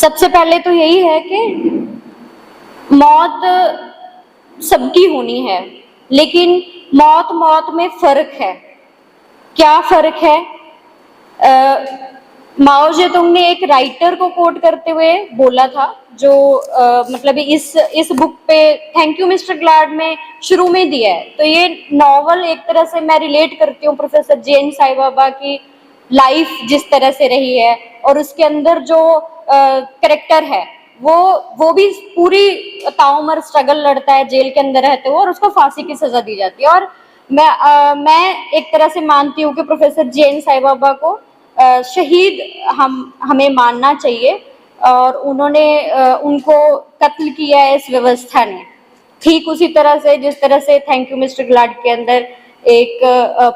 सबसे पहले तो यही है कि मौत सबकी होनी है, लेकिन मौत मौत में फर्क है। क्या फर्क है? माओ जेतुंग ने एक राइटर को कोट करते हुए बोला था, जो मतलब इस बुक पे थैंक यू मिस्टर ग्लाड में शुरू में दिया है। तो ये नॉवल एक तरह से मैं रिलेट करती हूँ प्रोफेसर जे.एन. साई बाबा की लाइफ जिस तरह से रही है, और उसके अंदर जो करेक्टर है वो भी पूरी ताउम्र स्ट्रगल लड़ता है जेल के अंदर रहते हुए, और उसको फांसी की सजा दी जाती है। और मैं एक तरह से मानती हूँ कि प्रोफेसर जे.एन. साई बाबा को शहीद हमें मानना चाहिए, और उन्होंने उनको कत्ल किया है इस व्यवस्था ने। ठीक उसी तरह से जिस तरह से थैंक यू मिस्टर ग्लाड के अंदर एक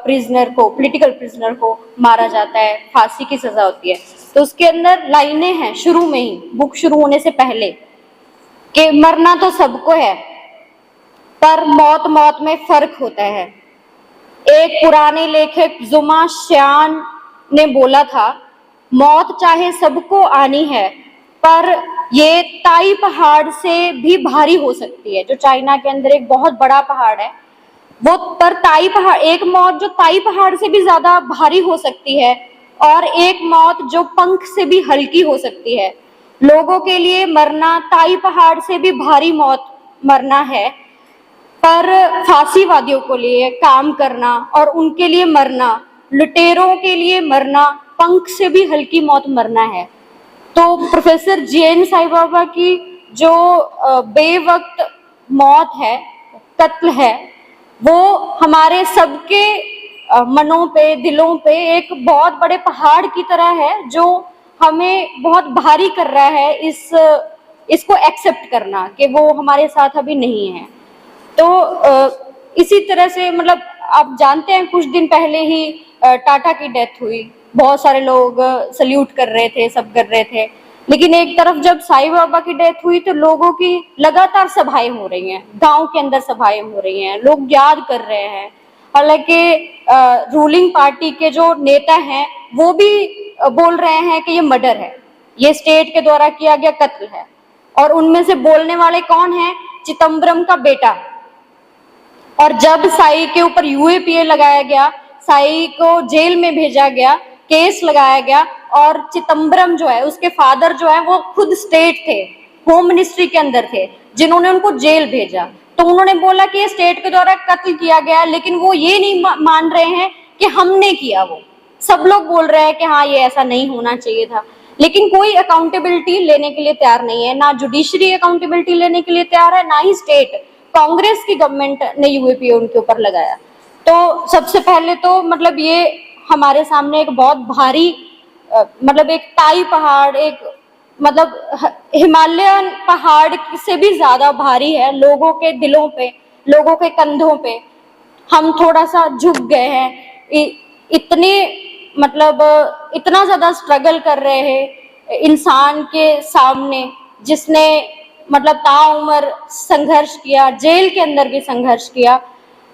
प्रिजनर को, पॉलिटिकल प्रिजनर को मारा जाता है, फांसी की सजा होती है। तो उसके अंदर लाइनें हैं शुरू में ही, बुक शुरू होने से पहले, कि मरना तो सबको है पर मौत मौत में फर्क होता है। एक पुराने लेखक जुमा श्यान ने बोला था, मौत चाहे सबको आनी है पर ये ताई पहाड़ से भी भारी हो सकती है। जो चाइना के अंदर एक बहुत बड़ा पहाड़ है, वो पर ताई पहाड़, एक मौत जो ताई पहाड़ से भी ज्यादा भारी हो सकती है, और एक मौत जो पंख से भी हल्की हो सकती है। लोगों के लिए मरना ताई पहाड़ से भी भारी मौत मरना है, पर फांसीवादियों के लिए काम करना और उनके लिए मरना, लुटेरों के लिए मरना, पंख से भी हल्की मौत मरना है। तो प्रोफेसर जे.एन. साई बाबा की जो बेवक्त मौत है, कत्ल है, वो हमारे सबके मनों पे, दिलों पे एक बहुत बड़े पहाड़ की तरह है, जो हमें बहुत भारी कर रहा है इसको एक्सेप्ट करना कि वो हमारे साथ अभी नहीं है। तो इसी तरह से मतलब आप जानते हैं कुछ दिन पहले ही टाटा की डेथ हुई, बहुत सारे लोग सल्यूट कर रहे थे, सब कर रहे थे, लेकिन एक तरफ जब साईं बाबा की डेथ हुई तो लोगों की लगातार सभाएं हो रही हैं, गांव के अंदर सभाएं हो रही हैं, लोग याद कर रहे हैं। हालांकि रूलिंग पार्टी के जो नेता हैं वो भी बोल रहे हैं कि ये मर्डर है, ये स्टेट के द्वारा किया गया कत्ल है। और उनमें से बोलने वाले कौन हैं? चिदम्बरम का बेटा। और जब साई के ऊपर यूएपीए लगाया गया, साई को जेल में भेजा गया, केस लगाया गया, और चिदम्बरम जो है, उसके फादर जो है, वो खुद स्टेट थे, होम मिनिस्ट्री के अंदर थे, जिन्होंने उनको जेल भेजा। तो उन्होंने बोला कि ये स्टेट के द्वारा कत्ल किया गया, लेकिन वो ये नहीं मान रहे हैं कि हमने किया। वो सब लोग बोल रहे हैं कि हाँ ये ऐसा नहीं होना चाहिए था, लेकिन कोई अकाउंटेबिलिटी लेने के लिए तैयार नहीं है, ना जुडिशरी अकाउंटेबिलिटी लेने के लिए तैयार है, ना ही स्टेट। कांग्रेस की गवर्नमेंट ने यूएपीए उनके ऊपर लगाया। तो सबसे पहले तो मतलब ये हमारे सामने एक बहुत भारी मतलब एक ताई पहाड़, एक मतलब हिमालयन पहाड़ से भी ज्यादा भारी है लोगों के दिलों पे, लोगों के कंधों पे। हम थोड़ा सा झुक गए हैं, इतने मतलब इतना ज्यादा स्ट्रगल कर रहे हैं इंसान के सामने, जिसने मतलब ताउम्र संघर्ष किया, जेल के अंदर भी संघर्ष किया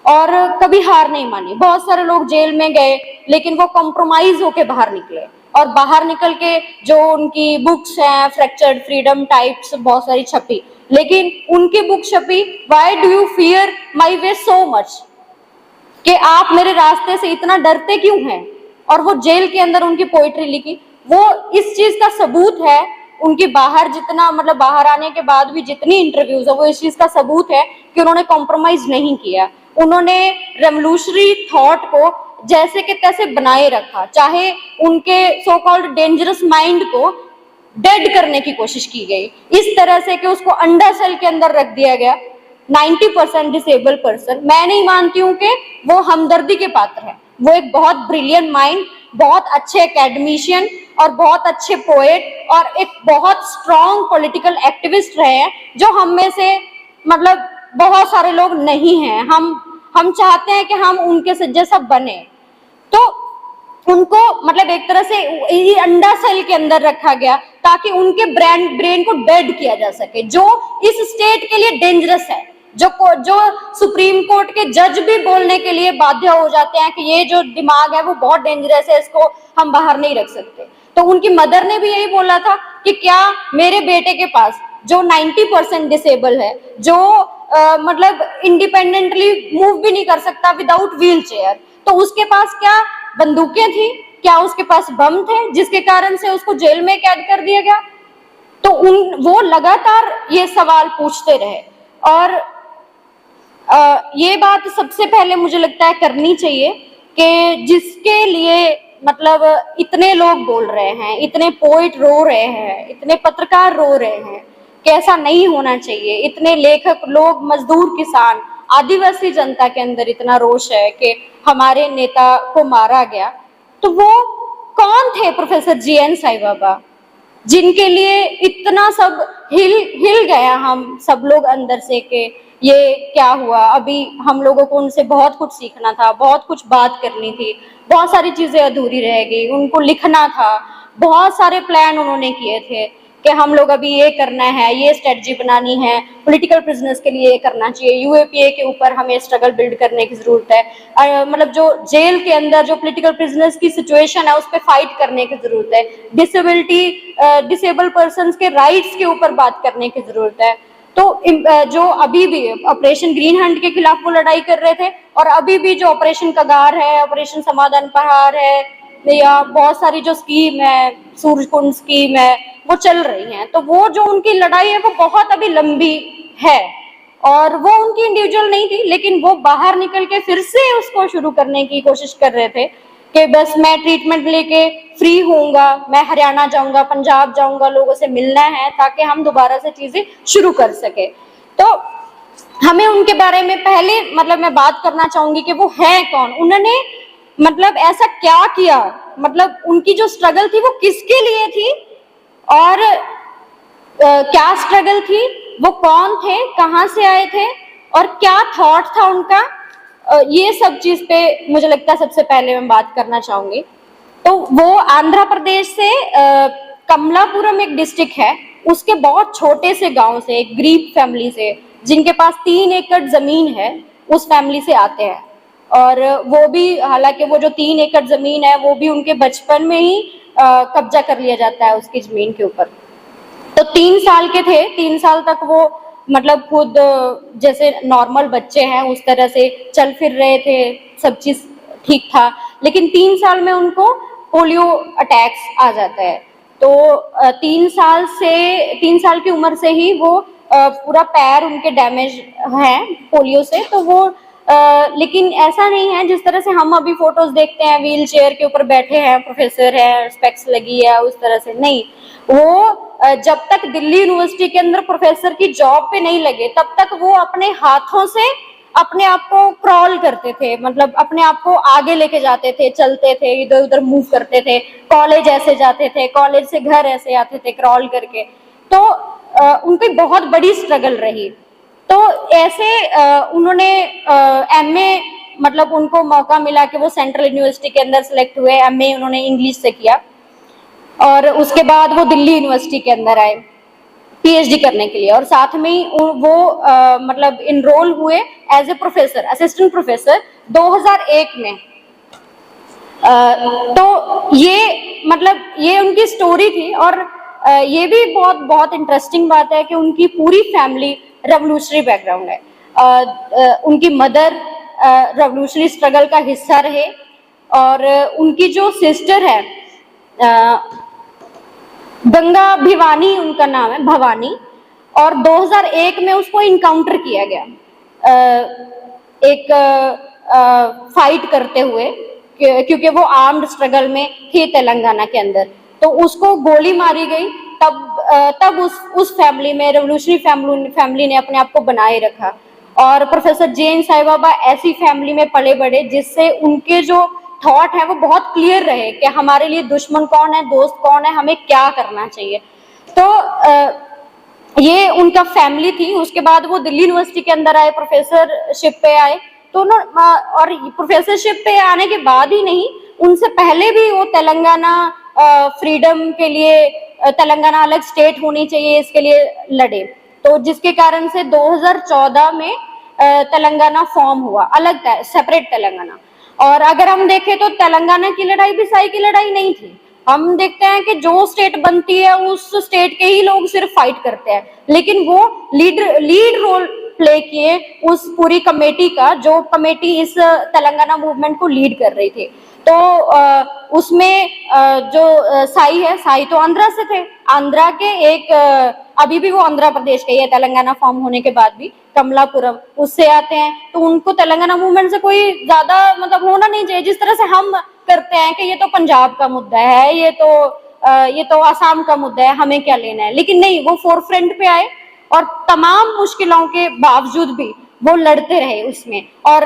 और कभी हार नहीं मानी। बहुत सारे लोग जेल में गए, लेकिन वो कॉम्प्रोमाइज होके बाहर निकले, और बाहर निकल के जो उनकी बुक्स हैं, फ्रैक्चर्ड फ्रीडम टाइप्स बहुत सारी छपी, लेकिन उनकी बुक छपी why do you fear my way so much, कि आप मेरे रास्ते से इतना डरते क्यों हैं। और वो जेल के अंदर उनकी पोइट्री लिखी, वो इस चीज का सबूत है। उनकी बाहर जितना मतलब बाहर आने के बाद भी जितनी इंटरव्यूज है, वो इस चीज का सबूत है कि उन्होंने कॉम्प्रोमाइज नहीं किया। उन्होंने रेवोल्यूशनरी थॉट को जैसे के तैसे बनाए रखा, चाहे उनके सो कॉल्ड डेंजरस माइंड को डेड करने की कोशिश की गई, इस तरह से कि उसको अंडर सेल के अंदर रख दिया गया। 90% डिसेबल पर्सन, मैं नहीं मानती हूँ कि वो हमदर्दी के पात्र है। वो एक बहुत ब्रिलियंट माइंड, बहुत अच्छे एकेडमिशियन और बहुत अच्छे पोएट और एक बहुत स्ट्रॉन्ग पॉलिटिकल एक्टिविस्ट रहे हैं, जो हम में से मतलब बहुत सारे लोग नहीं हैं। हम चाहते हैं कि हम उनके जैसा बने। तो उनको मतलब एक तरह से अंडा सेल के अंदर रखा गया ताकि उनके ब्रेन को डेड किया जा सके, जो इस स्टेट के लिए डेंजरस है, जो सुप्रीम कोर्ट के जज भी बोलने के लिए बाध्य हो जाते हैं कि ये जो दिमाग है वो बहुत डेंजरस है, इसको हम बाहर नहीं रख सकते। तो उनकी मदर ने भी यही बोला था कि क्या मेरे बेटे के पास जो 90% डिसेबल है, जो मतलब इंडिपेंडेंटली मूव भी नहीं कर सकता विदाउट व्हील चेयर, तो उसके पास क्या बंदूकें थी, क्या उसके पास बम थे जिसके कारण से उसको जेल में कैद कर दिया गया? तो वो लगातार ये सवाल पूछते रहे। और ये बात सबसे पहले मुझे लगता है करनी चाहिए कि जिसके लिए मतलब इतने लोग बोल रहे हैं, इतने पोइट रो रहे हैं, इतने पत्रकार रो रहे हैं कि ऐसा नहीं होना चाहिए, इतने लेखक लोग, मजदूर, किसान, आदिवासी जनता के अंदर इतना रोष है कि हमारे नेता को मारा गया, तो वो कौन थे प्रोफेसर जीएन साई बाबा, जिनके लिए इतना सब हिल गया हम सब लोग अंदर से कि ये क्या हुआ। अभी हम लोगों को उनसे बहुत कुछ सीखना था, बहुत कुछ बात करनी थी, बहुत सारी चीजें अधूरी रह गई, उनको लिखना था, बहुत सारे प्लान उन्होंने किए थे कि हम लोग अभी ये करना है, ये स्ट्रेटजी बनानी है, पॉलिटिकल प्रिजनर्स के लिए ये करना चाहिए, यूएपीए के ऊपर हमें स्ट्रगल बिल्ड करने की जरूरत है, मतलब जो जेल के अंदर जो पॉलिटिकल प्रिजनर्स की सिचुएशन है उस पर फाइट करने की जरूरत है, डिसेबल पर्संस के राइट्स के ऊपर बात करने की जरूरत है। तो जो अभी भी ऑपरेशन ग्रीन हंट के खिलाफ वो लड़ाई कर रहे थे, और अभी भी जो ऑपरेशन कगार है, ऑपरेशन समाधान पहाड़ है, या बहुत सारी जो स्कीम है, सूरजकुंड स्कीम है, वो चल रही हैं। तो वो जो उनकी लड़ाई है वो बहुत अभी लंबी है, और वो उनकी इंडिविजुअल नहीं थी, लेकिन वो बाहर निकल के फिर से उसको शुरू करने की कोशिश कर रहे थे कि बस मैं ट्रीटमेंट लेके फ्री होऊंगा, मैं हरियाणा जाऊंगा, पंजाब जाऊंगा, लोगों से मिलना है ताकि हम दोबारा से चीजें शुरू कर सके। तो हमें उनके बारे में पहले मतलब मैं बात करना चाहूंगी कि वो है कौन, उन्होंने मतलब ऐसा क्या किया, मतलब उनकी जो स्ट्रगल थी वो किसके लिए थी, और क्या स्ट्रगल थी, वो कौन थे, कहाँ से आए थे, और क्या थॉट था उनका, ये सब चीज पे मुझे लगता है सबसे पहले मैं बात करना चाहूंगी। तो वो आंध्र प्रदेश से कमलापुरम एक डिस्ट्रिक्ट है, उसके बहुत छोटे से गांव से, एक गरीब फैमिली से, जिनके पास 3 एकड़ जमीन है, उस फैमिली से आते हैं। और वो भी, हालांकि वो जो 3 एकड़ जमीन है वो भी उनके बचपन में ही कब्जा कर लिया जाता है उसकी जमीन के ऊपर। तो 3 साल के थे, 3 साल तक वो मतलब खुद जैसे नॉर्मल बच्चे हैं उस तरह से चल फिर रहे थे, सब चीज ठीक था, लेकिन 3 साल में उनको पोलियो अटैक्स आ जाता है। तो 3 साल की उम्र से ही वो पूरा पैर उनके डैमेज है पोलियो से। तो वो लेकिन ऐसा नहीं है जिस तरह से हम अभी फोटोज देखते हैं, व्हील चेयर के ऊपर बैठे हैं, प्रोफेसर है, स्पेक्स लगी है, उस तरह से नहीं। वो जब तक दिल्ली यूनिवर्सिटी के अंदर प्रोफेसर की जॉब पे नहीं लगे तब तक वो अपने हाथों से अपने आप को क्रॉल करते थे, मतलब अपने आप को आगे लेके जाते थे, चलते थे, इधर उधर मूव करते थे, कॉलेज ऐसे जाते थे, कॉलेज से घर ऐसे आते थे क्रॉल करके। तो उनकी बहुत बड़ी स्ट्रगल रही। तो ऐसे उन्होंने एमए, मतलब उनको मौका मिला कि वो सेंट्रल यूनिवर्सिटी के अंदर सिलेक्ट हुए, एमए उन्होंने इंग्लिश से किया, और उसके बाद वो दिल्ली यूनिवर्सिटी के अंदर आए पीएचडी करने के लिए, और साथ में ही वो मतलब इनरोल हुए as a professor, assistant professor 2001 में। तो ये मतलब ये उनकी स्टोरी थी। और ये भी बहुत बहुत इंटरेस्टिंग बात है कि उनकी पूरी फैमिली रेवोल्यूशनरी बैकग्राउंड है। उनकी मदर रेवोल्यूशनरी स्ट्रगल का हिस्सा रहे, और उनकी जो सिस्टर है गंगा भिवानी, उनका नाम है भवानी, और 2001 में उसको इनकाउंटर किया गया एक फाइट करते हुए, क्योंकि वो आर्म्ड स्ट्रगल में थी तेलंगाना के अंदर। तो उसको गोली मारी गई। तब उस फैमिली में, रेवोल्यूशनरी फैमिली ने अपने आप को बनाए रखा। और प्रोफेसर जीएन साई बाबा ऐसी फैमिली में पले बढ़े जिससे उनके जो थॉट है वो बहुत क्लियर रहे कि हमारे लिए दुश्मन कौन है, दोस्त कौन है, हमें क्या करना चाहिए। तो ये उनका फैमिली थी। उसके बाद वो दिल्ली यूनिवर्सिटी के अंदर आए, प्रोफेसरशिप पे आए। तो और प्रोफेसरशिप पे आने के बाद ही नहीं, उनसे पहले भी वो तेलंगाना फ्रीडम के लिए, तेलंगाना अलग स्टेट होनी चाहिए, इसके लिए लड़े। तो जिसके कारण से 2014 में तेलंगाना फॉर्म हुआ, अलग सेपरेट तेलंगाना। और अगर हम देखें तो तेलंगाना की लड़ाई भी साई की लड़ाई नहीं थी, हम देखते हैं कि जो स्टेट बनती है उस स्टेट के ही लोग सिर्फ फाइट करते हैं, लेकिन वो लीड रोल प्ले किए उस पूरी कमेटी का, जो कमेटी इस तेलंगाना मूवमेंट को लीड कर रही थी। तो उसमें जो साई है, साई तो आंध्रा से थे, आंध्रा के एक अभी भी वो आंध्र प्रदेश के ही है तेलंगाना फॉर्म होने के बाद भी, कमलापुरम उससे आते हैं। तो उनको तेलंगाना मूवमेंट से कोई ज्यादा मतलब होना नहीं चाहिए, जिस तरह से हम करते हैं कि ये तो पंजाब का मुद्दा है, ये तो आसाम का मुद्दा है, हमें क्या लेना है। लेकिन नहीं, वो फोरफ्रंट पे आए और तमाम मुश्किलों के बावजूद भी वो लड़ते रहे उसमें। और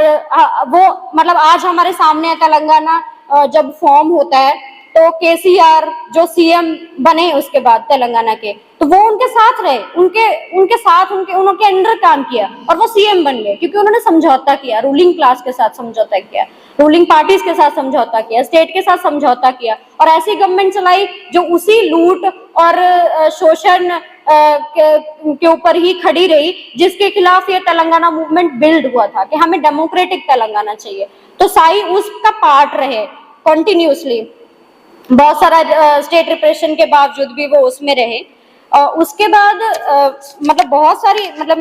वो मतलब आज हमारे सामने है तेलंगाना जब फॉर्म होता है तो केसीआर जो सीएम बने उसके बाद तेलंगाना के, तो वो उनके साथ रहे, उनके साथ उनके अंडर काम किया और वो सीएम बन गए, क्योंकि उन्होंने समझौता किया, रूलिंग क्लास के साथ समझौता किया, रूलिंग पार्टीज के साथ समझौता किया, स्टेट के साथ समझौता किया, और ऐसी गवर्नमेंट चलाई जो उसी लूट और शोषण के ऊपर ही खड़ी रही, जिसके खिलाफ ये तेलंगाना मूवमेंट बिल्ड हुआ था कि हमें डेमोक्रेटिक तेलंगाना चाहिए। तो साई उसका पार्ट रहे कंटिन्यूसली, बहुत सारा स्टेट रिप्रेशन के बावजूद भी वो उसमें रहे। उसके बाद मतलब बहुत सारी मतलब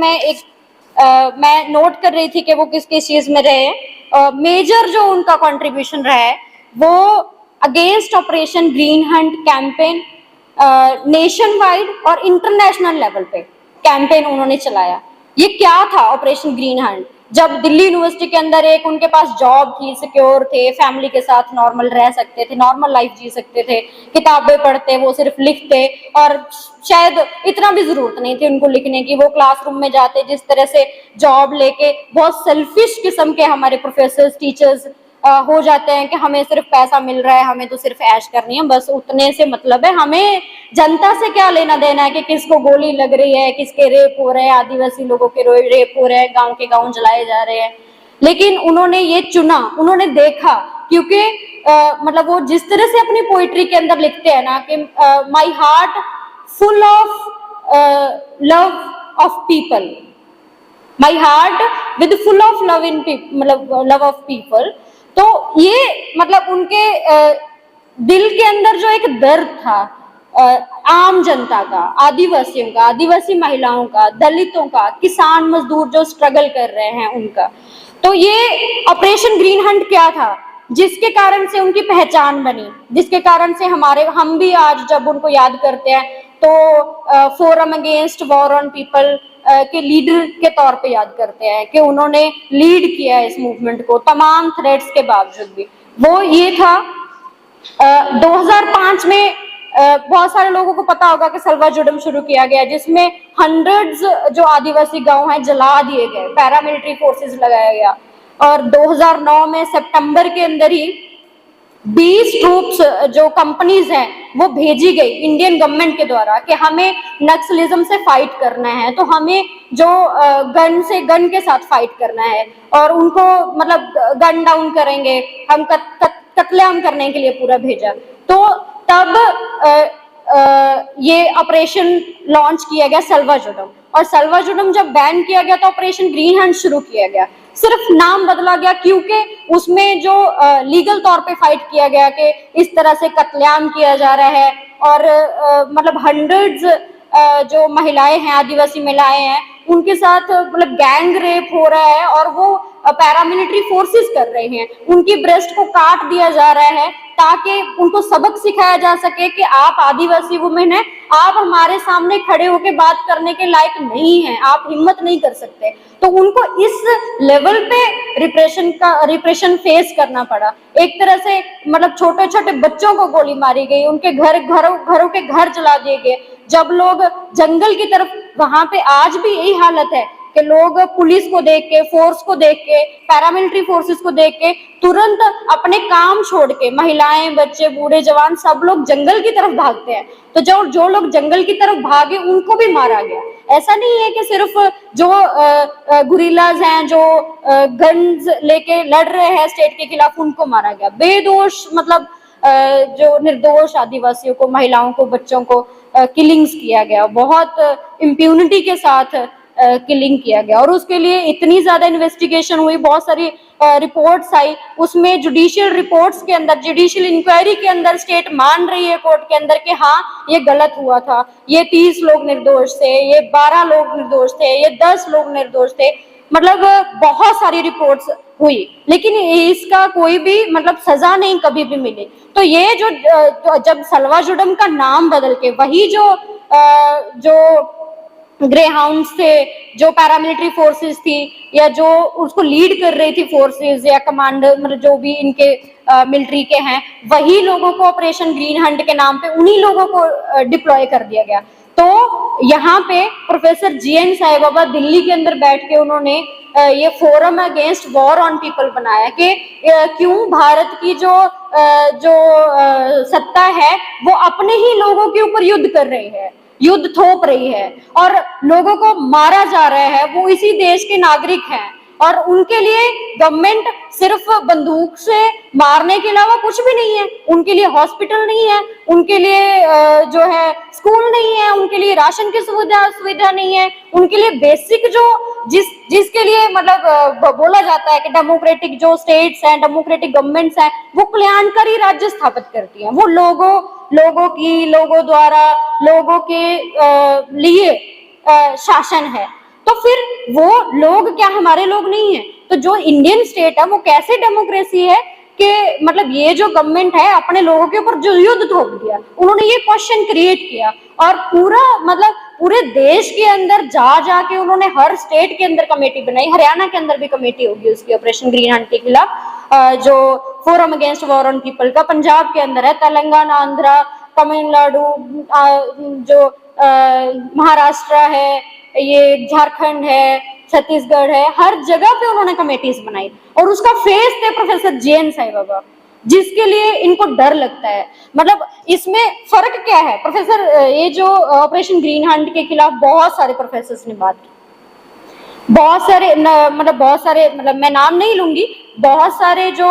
मैं नोट कर रही थी कि वो किस किस चीज में रहे। मेजर जो उनका कंट्रीब्यूशन रहा है वो against operation green Hunt campaign, nation wide और इंटरनेशनल लेवल पे कैंपेन उन्होंने चलाया। ये क्या था ऑपरेशन ग्रीन हंट? जब दिल्ली यूनिवर्सिटी के अंदर एक उनके पास जॉब थी, सिक्योर थे, फैमिली के साथ नॉर्मल रह सकते थे, नॉर्मल लाइफ जी सकते थे, किताबें पढ़ते, वो सिर्फ लिखते, और शायद इतना भी जरूरत नहीं थी उनको लिखने की, वो क्लासरूम में जाते, जिस तरह से जॉब लेके बहुत सेल्फिश किस्म के हमारे प्रोफेसर्स टीचर्स हो जाते हैं कि हमें सिर्फ पैसा मिल रहा है, हमें तो सिर्फ ऐश करनी है, बस उतने से मतलब है, हमें जनता से क्या लेना देना है कि किसको गोली लग रही है, किसके रेप हो रहे हैं, आदिवासी लोगों के रेप हो रहे हैं, गांव के गांव जलाए जा रहे हैं। लेकिन उन्होंने ये चुना, उन्होंने देखा, क्योंकि मतलब वो जिस तरह से अपनी पोइट्री के अंदर लिखते हैं ना कि my heart full of love of people, my heart with full of love in मतलब लव ऑफ पीपल। तो ये मतलब उनके दिल के अंदर जो एक दर्द था आम जनता का, आदिवासियों का, आदिवासी महिलाओं का, दलितों का, किसान मजदूर जो स्ट्रगल कर रहे हैं उनका, तो ये ऑपरेशन ग्रीन हंट क्या था जिसके कारण से उनकी पहचान बनी, जिसके कारण से हम भी आज जब उनको याद करते हैं तो forum against war on people के लीडर के तौर पे याद करते हैं कि उन्होंने लीड किया इस मूवमेंट को तमाम थ्रेट्स के बावजूद भी। वो ये था 2005 में बहुत सारे लोगों को पता होगा कि सल्वा जुडम शुरू किया गया, जिसमें हंड्रेड्स जो आदिवासी गांव हैं जला दिए गए, पैरामिलिट्री फोर्सेस लगाया गया। और 2009 में सितंबर के अंदर ही 20 ट्रूप्स जो कंपनीज हैं वो भेजी गई इंडियन गवर्नमेंट के द्वारा कि हमें नक्सलिज्म से फाइट करना है, तो हमें जो गन के साथ फाइट करना है और उनको मतलब गन डाउन करेंगे, हम कत्लेआम करने के लिए पूरा भेजा। तो तब ये ऑपरेशन लॉन्च किया गया सल्वा जुडम, और सल्वा जुडम जब बैन किया गया तो ऑपरेशन ग्रीन हंट शुरू किया गया, सिर्फ नाम बदला गया, क्योंकि उसमें जो लीगल तौर पे फाइट किया गया कि इस तरह से कत्लेआम किया जा रहा है, और मतलब हंड्रेड्स जो महिलाएं हैं, आदिवासी महिलाएं हैं, उनके साथ मतलब गैंग रेप हो रहा है और वो पैरामिलिट्री फोर्सेस कर रहे हैं, उनकी ब्रेस्ट को काट दिया जा रहा है ताकि उनको सबक सिखाया जा सके कि आप आदिवासी वुमेन हैं, आप हमारे सामने खड़े होकर बात करने के लायक नहीं हैं, आप हिम्मत नहीं कर सकते। तो उनको इस लेवल पे रिप्रेशन फेस करना पड़ा। एक तरह से मतलब छोटे छोटे बच्चों को गोली मारी गई, उनके घरों के घर जला दिए गए। जब लोग जंगल की तरफ, वहां पे आज भी यही हालत है कि लोग पुलिस को देख के, फोर्स को देख के, पैरामिलिट्री फोर्सेस को देख के तुरंत अपने काम छोड़ के, महिलाएं, बच्चे, बूढ़े, जवान सब लोग जंगल की तरफ भागते हैं। तो जो लोग जंगल की तरफ भागे उनको भी मारा गया। ऐसा नहीं है कि सिर्फ जो गुरिल्लाज हैं, जो गन्स लेके लड़ रहे हैं स्टेट के खिलाफ, उनको मारा गया। बेदोष मतलब जो निर्दोष आदिवासियों को, महिलाओं को, बच्चों को किलिंग्स किया गया बहुत इम्प्यूनिटी के साथ। किलिंग किया गया। और उसके लिए इतनी ज्यादा इन्वेस्टिगेशन हुई, बहुत सारी रिपोर्ट्स आई, उसमें जुडिशियल रिपोर्ट्स के अंदर, जुडिशियल इंक्वायरी के अंदर स्टेट मान रही है कोर्ट के अंदर कि हाँ ये गलत हुआ था, ये 30 लोग निर्दोष थे, ये 12 लोग निर्दोष थे, ये 10 लोग निर्दोष थे, मतलब बहुत सारी रिपोर्ट्स हुई, लेकिन इसका कोई भी मतलब सजा नहीं कभी भी मिली। तो ये जो जब सल्वाजुडम का नाम बदल के वही जो ग्रे हाउंड्स थे, जो पैरामिलिट्री फोर्सेस थी, या जो उसको लीड कर रही थी फोर्सेस या कमांडर, मतलब जो भी इनके मिलिट्री के हैं, वही लोगों को ऑपरेशन ग्रीन हंट के नाम पे उन्हीं लोगों को डिप्लॉय कर दिया गया। तो यहाँ पे प्रोफेसर जीएन साई बाबा दिल्ली के अंदर बैठ के उन्होंने ये forum against war on people बनाया कि क्यों भारत की जो सत्ता है वो अपने ही लोगों के ऊपर युद्ध कर रही है, युद्ध थोप रही है, और लोगों को मारा जा रहा है, वो इसी देश के नागरिक हैं, और उनके लिए गवर्नमेंट सिर्फ बंदूक से मारने के अलावा कुछ भी नहीं है, उनके लिए हॉस्पिटल नहीं है, उनके लिए जो है स्कूल नहीं है, उनके लिए राशन की सुविधा नहीं है, उनके लिए बेसिक जो जिसके लिए मतलब बोला जाता है कि डेमोक्रेटिक जो स्टेट्स हैं, डेमोक्रेटिक गवर्नमेंट्स हैं, वो कल्याणकारी राज्य स्थापित करती हैं, वो लोगों द्वारा लोगों के लिए शासन है। तो फिर वो लोग क्या हमारे लोग नहीं है? तो जो इंडियन स्टेट है वो कैसे डेमोक्रेसी है कि मतलब ये जो गवर्नमेंट है अपने लोगों के ऊपर जो युद्ध थोप दिया, उन्होंने ये क्वेश्चन क्रिएट किया, और पूरा मतलब पूरे देश के अंदर जाके उन्होंने हर स्टेट के अंदर कमेटी बनाई, हरियाणा के अंदर भी कमेटी होगी उसकी ऑपरेशन ग्रीन हंट के खिलाफ, जो forum against war on people का पंजाब के अंदर है, तेलंगाना, आंध्रा, तमिलनाडु, जो महाराष्ट्र है, ये झारखंड है, छत्तीसगढ़ है, हर जगह पे उन्होंने कमेटीज बनाई, और उसका फेस थे प्रोफेसर जीएन साई बाबा, जिसके लिए इनको डर लगता है। मतलब इसमें फर्क क्या है? प्रोफेसर ये जो ऑपरेशन ग्रीन हंट के खिलाफ बहुत सारे प्रोफेसर्स ने बात की, बहुत सारे मतलब मैं नाम नहीं लूंगी, बहुत सारे जो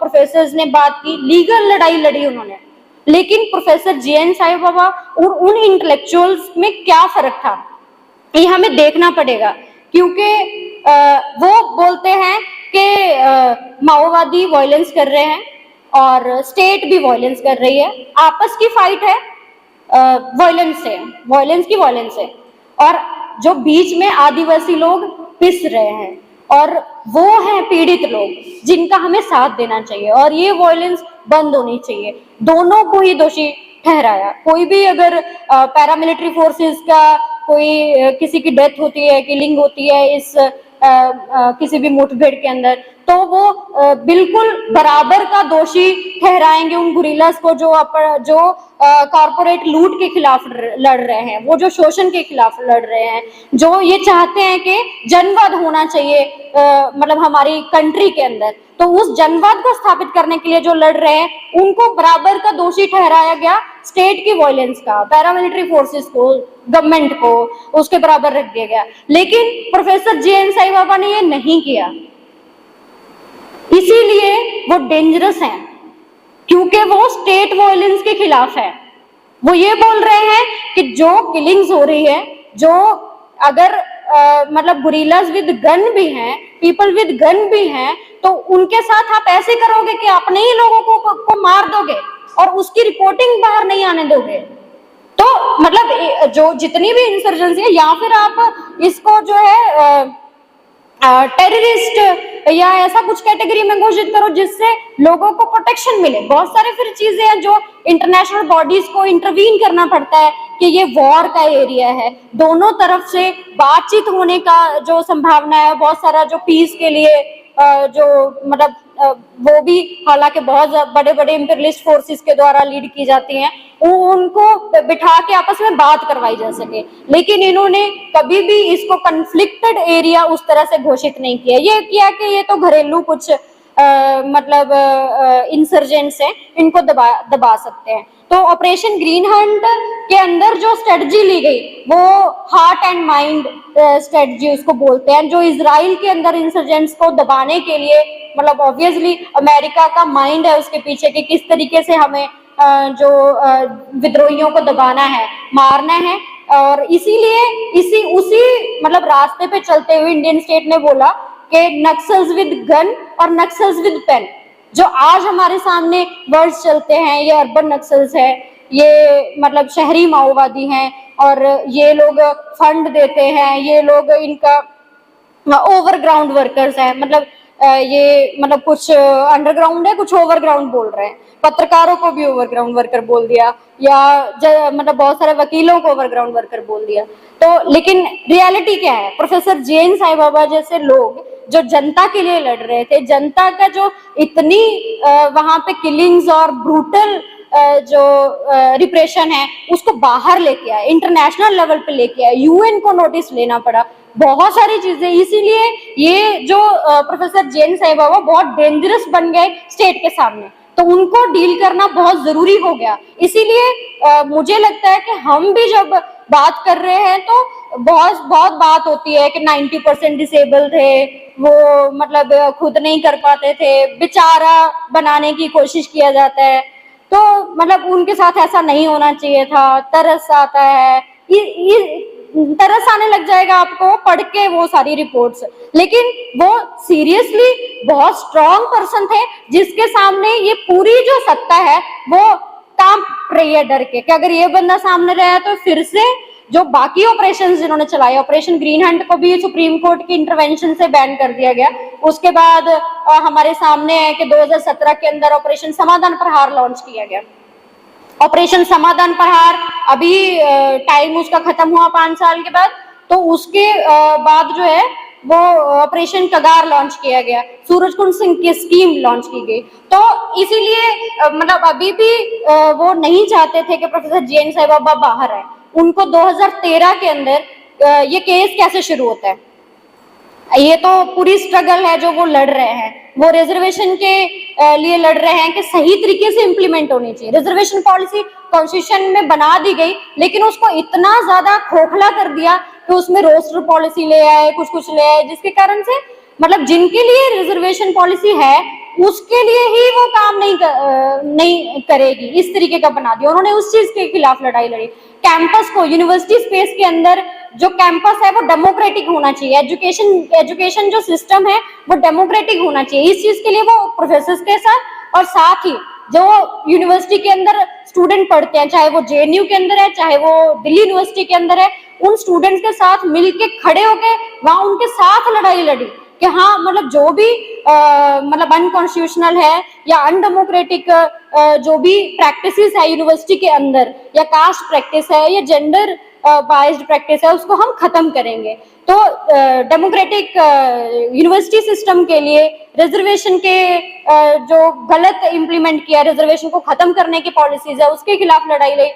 प्रोफेसर्स ने बात की, लीगल लड़ाई लड़ी उन्होंने, लेकिन प्रोफेसर जीएन साई बाबा और उन इंटेलेक्चुअल्स में क्या फर्क था ये हमें देखना पड़ेगा, क्योंकि वो बोलते हैं कि माओवादी वायलेंस कर रहे हैं और स्टेट भी वायलेंस कर रही है, आपस की फाइट है, वायलेंस है, और जो बीच में आदिवासी लोग पिस रहे हैं, और वो हैं पीड़ित लोग जिनका हमें साथ देना चाहिए, और ये वायलेंस बंद होनी चाहिए। दोनों को ही दोषी ठहराया। कोई भी अगर पैरामिलिट्री फोर्सेस का कोई किसी की डेथ होती है, किलिंग होती है इस किसी भी मुठभेड़ के अंदर, तो वो बिल्कुल बराबर का दोषी ठहराएंगे उन गुरिल्लास को जो कॉर्पोरेट लूट के खिलाफ लड़ रहे हैं, वो जो शोषण के खिलाफ लड़ रहे हैं, जो ये चाहते हैं कि जनवाद होना चाहिए मतलब हमारी कंट्री के अंदर, तो उस जनवाद को स्थापित करने के लिए जो लड़ रहे हैं उनको बराबर का दोषी ठहराया गया, स्टेट की वायलेंस का, पैरामिलिट्री फोर्सेस को, गवर्नमेंट को उसके बराबर रख दिया गया। लेकिन प्रोफेसर जीएन साई बाबा ने ये नहीं किया, इसीलिए वो डेंजरस हैं, क्योंकि वो स्टेट वायलेंस के खिलाफ है। वो ये बोल रहे हैं कि जो किलिंग्स हो रही है, जो अगर मतलब गुरिल्लास विद गन भी हैं, पीपल विद गन भी हैं, तो उनके साथ आप ऐसे करोगे कि अपने ही लोगों को मार दोगे और उसकी रिपोर्टिंग बाहर नहीं आने दोगे। तो मतलब जो जितनी भी इंसर्जेंसी है, या फिर आप इसको जो है टेररिस्ट या ऐसा कुछ कैटेगरी में घोषित करो जिससे लोगों को प्रोटेक्शन मिले। बहुत सारे फिर चीजें हैं जो इंटरनेशनल बॉडीज को इंटरवीन करना पड़ता है कि ये वॉर का एरिया है, दोनों तरफ से बातचीत होने का जो संभावना है, बहुत सारा जो पीस के लिए जो मतलब वो भी हालांकि बहुत बड़े बड़े इंपीरियलिस्ट फोर्सेस के द्वारा लीड की जाती हैं, उनको बिठा के आपस में बात करवाई जा सके, लेकिन इन्होंने कभी भी इसको कन्फ्लिक्टेड एरिया उस तरह से घोषित नहीं किया। ये किया कि ये तो घरेलू कुछ मतलब इंसर्जेंट्स हैं, इनको दबा सकते हैं। तो ऑपरेशन ग्रीन हंट के अंदर जो स्ट्रेटजी ली गई वो हार्ट एंड माइंड स्ट्रेटजी उसको बोलते हैं, जो इजराइल के अंदर इंसर्जेंट्स को दबाने के लिए, मतलब ऑब्वियसली अमेरिका का माइंड है उसके पीछे कि किस तरीके से हमें जो विद्रोहियों को दबाना है, मारना है, और इसीलिए उसी मतलब रास्ते पे चलते हुए इंडियन स्टेट ने बोला कि नक्सल्स विद गन और नक्सल्स विद पेन, जो आज हमारे सामने वर्ड्स चलते हैं, ये अर्बन नक्सल्स है, ये मतलब शहरी माओवादी हैं, और ये लोग फंड देते हैं, ये लोग इनका ओवरग्राउंड वर्कर्स है, मतलब ये मतलब कुछ अंडरग्राउंड है, कुछ ओवरग्राउंड बोल रहे हैं, पत्रकारों को भी ओवरग्राउंड वर्कर बोल दिया, या मतलब बहुत सारे वकीलों को ओवरग्राउंड वर्कर बोल दिया। तो लेकिन रियलिटी क्या है? Professor JN. साई बाबा जैसे लोग जो जनता के लिए लड़ रहे थे, जनता का जो इतनी वहां पे किलिंग्स और ब्रूटल जो रिप्रेशन है उसको बाहर लेके आए, इंटरनेशनल लेवल पे लेके आए, यूएन को नोटिस लेना पड़ा, बहुत सारी चीजें। इसीलिए ये जो प्रोफेसर जे.एन. साई बाबा बहुत डेंजरस बन गए स्टेट के सामने, तो उनको डील करना बहुत जरूरी हो गया। इसीलिए मुझे लगता है कि हम भी जब बात कर रहे हैं तो बहुत बहुत बात होती है कि 90% डिसेबल थे, वो मतलब खुद नहीं कर पाते थे, बेचारा बनाने की कोशिश किया जाता है, तो मतलब उनके साथ ऐसा नहीं होना चाहिए था। तरस आता है, तरस आने लग जाएगा आपको पढ़ के वो सारी रिपोर्ट्स, लेकिन वो सीरियसली बहुत स्ट्रांग पर्सन थे जिसके सामने ये पूरी जो सत्ता है वो कांप रही है डर के कि अगर ये बंदा सामने रहा तो फिर से जो बाकी ऑपरेशंस जिन्होंने चलाए, ऑपरेशन ग्रीन हंट को भी सुप्रीम कोर्ट की इंटरवेंशन से बैन कर दिया गया। उसके बाद हमारे सामने है कि 2017 के अंदर ऑपरेशन समाधान प्रहार लॉन्च किया गया। ऑपरेशन समाधान प्रहार अभी टाइम उसका खत्म हुआ 5 साल के बाद, तो उसके बाद जो है वो ऑपरेशन कगार लॉन्च किया गया, सूरजकुंड सिंह की स्कीम लॉन्च की गई। तो इसीलिए मतलब अभी भी वो नहीं चाहते थे कि प्रोफेसर जे.एन. साई बाबा बाहर आए। उनको 2013 के अंदर ये केस कैसे शुरू होता है, ये तो पूरी स्ट्रगल है जो वो लड़ रहे हैं, वो रिजर्वेशन के लिए लड़ रहे हैं कि सही तरीके से इंप्लीमेंट होनी चाहिए। रिजर्वेशन पॉलिसी कॉन्स्टिट्यूशन में बना दी गई, लेकिन उसको इतना ज्यादा खोखला कर दिया कि उसमें रोस्टर पॉलिसी ले आए, कुछ ले आए, जिसके कारण से मतलब जिनके लिए रिजर्वेशन पॉलिसी है उसके लिए ही वो काम नहीं करेगी, इस तरीके का बना दिया उन्होंने। उस चीज के खिलाफ लड़ाई लड़ी। कैंपस को, यूनिवर्सिटी स्पेस के अंदर जो कैंपस है वो डेमोक्रेटिक होना चाहिए, एजुकेशन जो सिस्टम है वो डेमोक्रेटिक होना चाहिए। इस चीज के लिए वो प्रोफेसर्स के साथ और साथ ही जो यूनिवर्सिटी के अंदर स्टूडेंट पढ़ते हैं, चाहे वो जेएनयू के अंदर है, चाहे वो दिल्ली यूनिवर्सिटी के अंदर है, उन स्टूडेंट्स के साथ मिलके खड़े होके वहां उनके साथ लड़ाई लड़ी कि हाँ मतलब जो भी मतलब अनकॉन्स्टिट्यूशनल है या अनडेमोक्रेटिक जो भी प्रैक्टिसेस है यूनिवर्सिटी के अंदर, या कास्ट प्रैक्टिस है या जेंडर बाइज्ड प्रैक्टिस है, उसको हम खत्म करेंगे। तो डेमोक्रेटिक यूनिवर्सिटी सिस्टम के लिए रिजर्वेशन के जो गलत इंप्लीमेंट किया, रिजर्वेशन को खत्म करने की पॉलिसीज है उसके खिलाफ लड़ाई रही,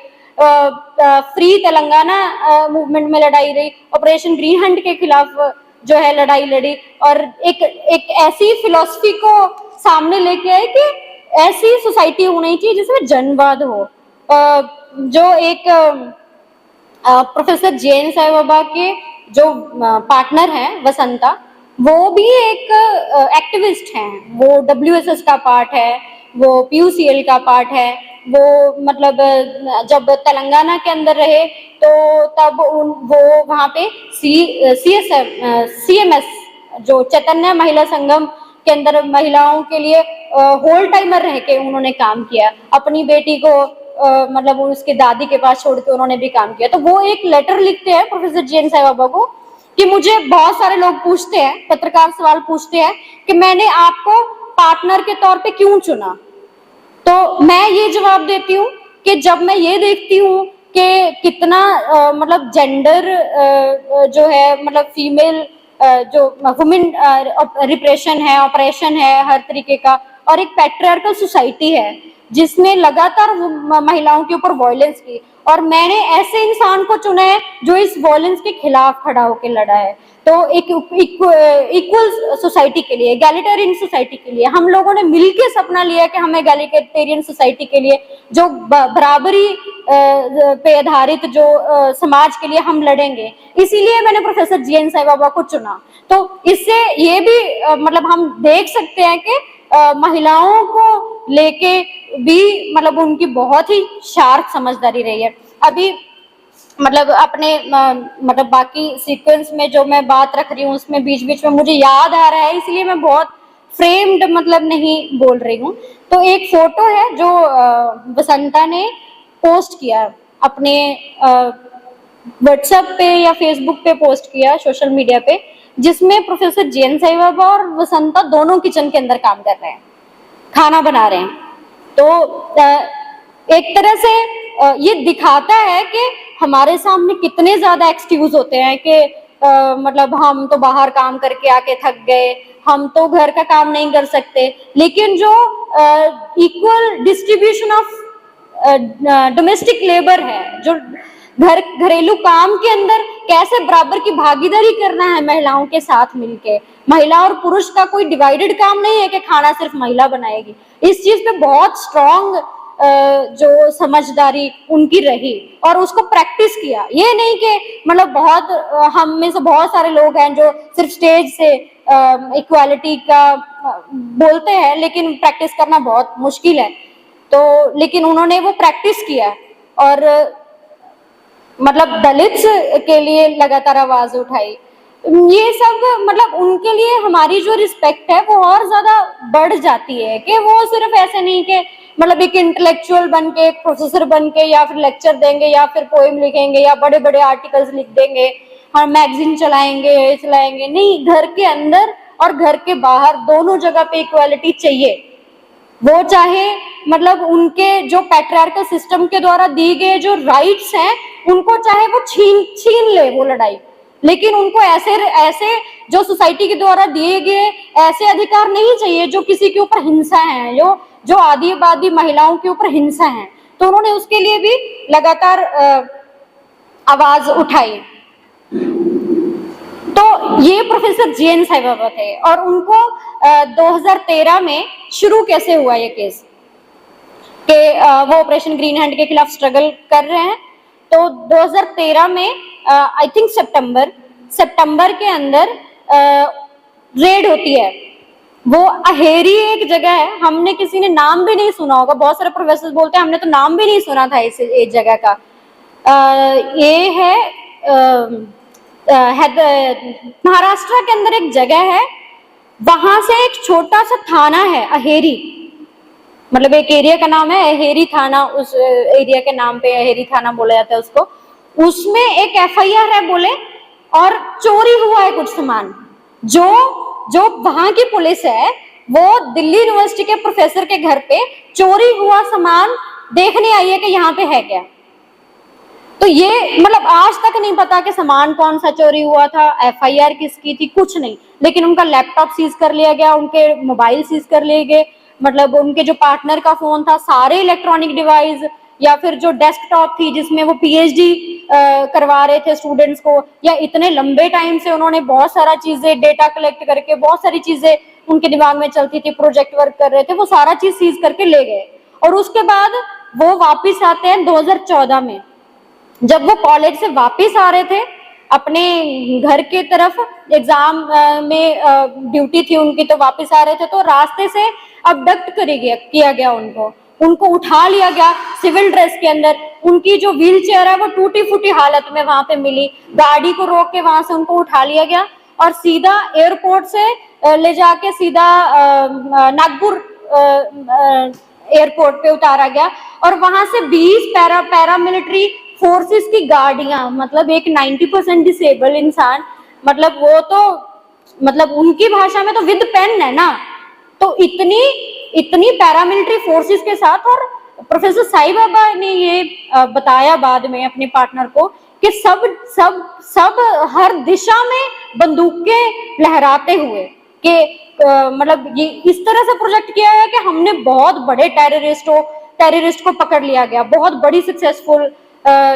फ्री तेलंगाना मूवमेंट में लड़ाई रही, ऑपरेशन ग्रीन हंट के खिलाफ जो है लड़ाई लड़ी, और एक ऐसी फिलॉसफी को सामने लेके आए कि ऐसी सोसाइटी होनी चाहिए जिसमें जनवाद हो। जो एक प्रोफेसर जे.एन. साई बाबा के जो पार्टनर हैं वसंता, वो भी एक एक्टिविस्ट हैं, वो WSS का पार्ट है, वो PUCL का पार्ट है, वो मतलब जब तेलंगाना के अंदर रहे तो तब वो वहाँ पे CMS जो चैतन्य महिला संगम के अंदर महिलाओं के लिए होल टाइमर रह के उन्होंने काम किया, अपनी बेटी को मतलब उसके दादी के पास छोड़ के उन्होंने भी काम किया। तो वो एक लेटर लिखते हैं प्रोफेसर जे.एन. साई बाबा को कि मुझे बहुत सारे लोग पूछते हैं, पत्रकार सवाल पूछते हैं कि मैंने आपको पार्टनर के तौर पे क्यों चुना, तो मैं ये जवाब देती हूँ कि जब मैं ये देखती हूँ कि कितना मतलब जेंडर जो है मतलब फीमेल जो वुमेन रिप्रेशन है, ऑपरेशन है हर तरीके का, और एक पैट्रियार्कल सोसाइटी है जिसने लगातार महिलाओं के ऊपर वायलेंस की, और मैंने ऐसे इंसान को चुना है जो इस वायलेंस के खिलाफ खड़ा होकर लड़ा है। तो एक इक्वल सोसाइटी के लिए, एगैलिटेरियन सोसाइटी के लिए हम लोगों ने मिलकर सपना लिया कि हम एगैलिटेरियन सोसाइटी के लिए, जो बराबरी पे आधारित जो समाज के लिए हम लड़ेंगे। इसीलिए मैंने प्रोफेसर जे.एन. साई बाबा को चुना। तो इससे ये भी मतलब हम देख सकते हैं कि महिलाओं को लेके भी मतलब उनकी बहुत ही शार्प समझदारी रही है। अभी मतलब अपने मतलब बाकी सीक्वेंस में जो मैं बात रख रही हूँ उसमें बीच बीच में मुझे याद आ रहा है, इसलिए मैं बहुत फ्रेम्ड मतलब नहीं बोल रही हूँ। तो एक फोटो है जो वसंता ने पोस्ट किया अपने व्हाट्सएप पे या फेसबुक पे पोस्ट किया, सोशल मीडिया पे, जिसमें प्रोफेसर जैन साई बाबा और वसंता दोनों किचन के अंदर काम कर रहे हैं, खाना बना रहे हैं। तो एक तरह से ये दिखाता है कि हमारे सामने कितने ज्यादा एक्सक्यूज होते हैं कि मतलब हम तो बाहर काम करके आके थक गए, हम तो घर का काम नहीं कर सकते, लेकिन जो equal distribution of domestic labour है, जो घरेलू काम के अंदर कैसे बराबर की भागीदारी करना है महिलाओं के साथ मिलके, महिला और पुरुष का कोई डिवाइडेड काम नहीं है कि खाना सिर्फ महिला बनाएगी, इस चीज पे बहुत स्ट्रॉन्ग जो समझदारी उनकी रही और उसको प्रैक्टिस किया। ये नहीं कि मतलब बहुत हम में से बहुत सारे लोग हैं जो सिर्फ स्टेज से इक्वालिटी का बोलते हैं लेकिन प्रैक्टिस करना बहुत मुश्किल है। तो लेकिन उन्होंने वो प्रैक्टिस किया और मतलब दलित के लिए लगातार आवाज उठाई। ये सब मतलब उनके लिए हमारी जो रिस्पेक्ट है वो और ज्यादा बढ़ जाती है कि वो सिर्फ ऐसे नहीं कि मतलब एक इंटेलेक्चुअल बन के, एक प्रोफेसर बन के या फिर लेक्चर देंगे या फिर पोएम लिखेंगे या बड़े बड़े आर्टिकल्स लिख देंगे, हम मैगजीन चलाएंगे, नहीं, घर के अंदर और घर के बाहर दोनों जगह पे इक्वालिटी चाहिए। वो चाहे मतलब उनके जो पैट्रियार्कल सिस्टम के द्वारा दी गए जो राइट्स हैं उनको चाहे वो छीन ले वो लड़ाई, लेकिन उनको ऐसे जो सोसाइटी के द्वारा दिए गए ऐसे अधिकार नहीं चाहिए जो किसी के ऊपर हिंसा है, जो आदिवासी महिलाओं के ऊपर हिंसा है। तो उन्होंने उसके लिए भी लगातार आवाज उठाई। तो ये प्रोफेसर जैन साई बाबा थे और उनको 2013 में शुरू कैसे हुआ ये केस कि वो ऑपरेशन ग्रीन हैंड के खिलाफ स्ट्रगल कर रहे हैं। तो 2013 में आई थिंक सितंबर के अंदर रेड होती है। वो अहेरी एक जगह है, हमने किसी ने नाम भी नहीं सुना होगा, बहुत सारे प्रोफेसर बोलते हैं हमने तो नाम भी नहीं सुना था इस जगह का। ये है महाराष्ट्र के अंदर एक जगह है, वहां से एक छोटा सा थाना है अहेरी, मतलब एक एरिया का नाम है अहेरी थाना, उस एरिया के नाम पे अहेरी थाना बोला जाता है उसको। उसमें एक एफआईआर है बोले और चोरी हुआ है कुछ सामान, जो वहां की पुलिस है वो दिल्ली यूनिवर्सिटी के प्रोफेसर के घर पे चोरी हुआ सामान देखने आई है कि यहाँ पे है क्या। तो ये मतलब आज तक नहीं पता कि सामान कौन सा चोरी हुआ था, एफआईआर किसकी थी, कुछ नहीं, लेकिन उनका लैपटॉप सीज कर लिया गया, उनके मोबाइल सीज कर लिए गए, मतलब उनके जो पार्टनर का फोन था, सारे इलेक्ट्रॉनिक डिवाइस या फिर जो डेस्कटॉप थी जिसमें वो पीएचडी करवा रहे थे स्टूडेंट्स को, या इतने लंबे टाइम से उन्होंने बहुत सारा चीजें डेटा कलेक्ट करके बहुत सारी चीजें उनके दिमाग में चलती थी, प्रोजेक्ट वर्क कर रहे थे, वो सारा चीज सीज करके ले गए। और उसके बाद वो वापिस आते हैं 2014 में, जब वो कॉलेज से वापस आ रहे थे अपने घर के तरफ, एग्जाम में ड्यूटी थी उनकी, तो वापस आ रहे थे तो रास्ते से अबडक्ट किया गया उनको उठा लिया गया सिविल ड्रेस के अंदर। उनकी जो व्हील चेयर है वो टूटी फूटी हालत में वहां पे मिली, गाड़ी को रोक के वहां से उनको उठा लिया गया और सीधा एयरपोर्ट से ले जाके सीधा नागपुर एयरपोर्ट पे उतारा गया। और वहां से 20 पैरामिलिट्री फोर्सेस की गाड़ियां, मतलब एक 90% डिसेबल इंसान, मतलब वो तो मतलब उनकी भाषा में तो विद पेन है ना, तो इतनी पैरामिलिट्री फोर्सेस के साथ। और प्रोफेसर साई बाबा ने ये बताया बाद में अपने पार्टनर को कि सब हर दिशा में बंदूकें लहराते हुए कि मतलब ये इस तरह से प्रोजेक्ट किया है कि हमने बहुत बड़े टेररिस्ट को पकड़ लिया गया, बहुत बड़ी सक्सेसफुल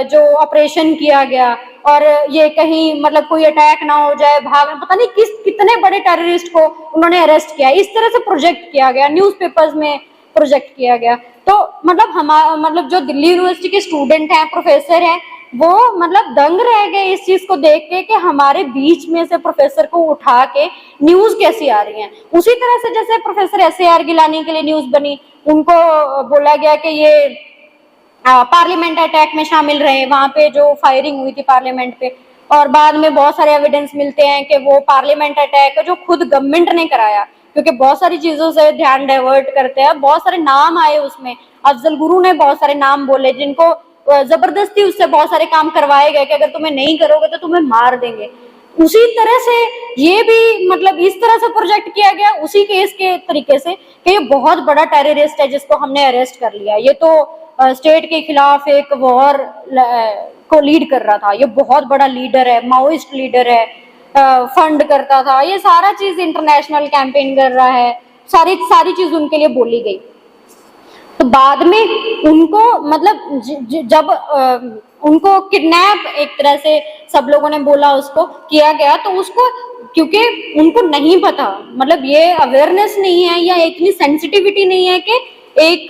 जो ऑपरेशन किया गया, और ये कहीं मतलब कोई अटैक ना हो जाए, पता नहीं कितने बड़े टेररिस्ट को उन्होंने अरेस्ट किया, इस तरह से प्रोजेक्ट किया गया, न्यूज़पेपर्स में प्रोजेक्ट किया गया। तो मतलब जो दिल्ली यूनिवर्सिटी के स्टूडेंट हैं, प्रोफेसर हैं, वो मतलब दंग रह गए इस चीज को देख के कि हमारे बीच में से प्रोफेसर को उठा के न्यूज कैसी आ रही है। उसी तरह से जैसे प्रोफेसर SAR गिलानी के लिए न्यूज बनी, उनको बोला गया कि ये पार्लियामेंट अटैक में शामिल रहे, वहां पे जो फायरिंग हुई थी पार्लियामेंट पे, और बाद में बहुत सारे एविडेंस मिलते हैं कि वो पार्लियामेंट अटैक जो खुद गवर्नमेंट ने कराया, क्योंकि बहुत सारी चीजों से ध्यान डाइवर्ट करते हैं। बहुत सारे नाम आए उसमें, अफजल गुरु ने बहुत सारे नाम बोले जिनको जबरदस्ती उससे बहुत सारे काम करवाए गए कि अगर तुम्हें नहीं करोगे तो तुम्हें मार देंगे। उसी तरह से ये भी मतलब इस तरह से प्रोजेक्ट किया गया उसी केस के तरीके से कि ये बहुत बड़ा टेररिस्ट है जिसको हमने अरेस्ट कर लिया, ये तो स्टेट के खिलाफ एक वॉर को लीड कर रहा था, ये बहुत बड़ा लीडर है, माओइस्ट लीडर है, फंड करता था, ये सारा चीज इंटरनेशनल कैंपेन कर रहा है, सारी सारी चीज उनके लिए बोली गई। तो बाद में उनको मतलब जब उनको किडनैप एक तरह से सब लोगों ने बोला उसको किया गया, तो उसको क्योंकि उनको नहीं पता, मतलब ये अवेयरनेस नहीं है या इतनी सेंसिटिविटी नहीं है कि एक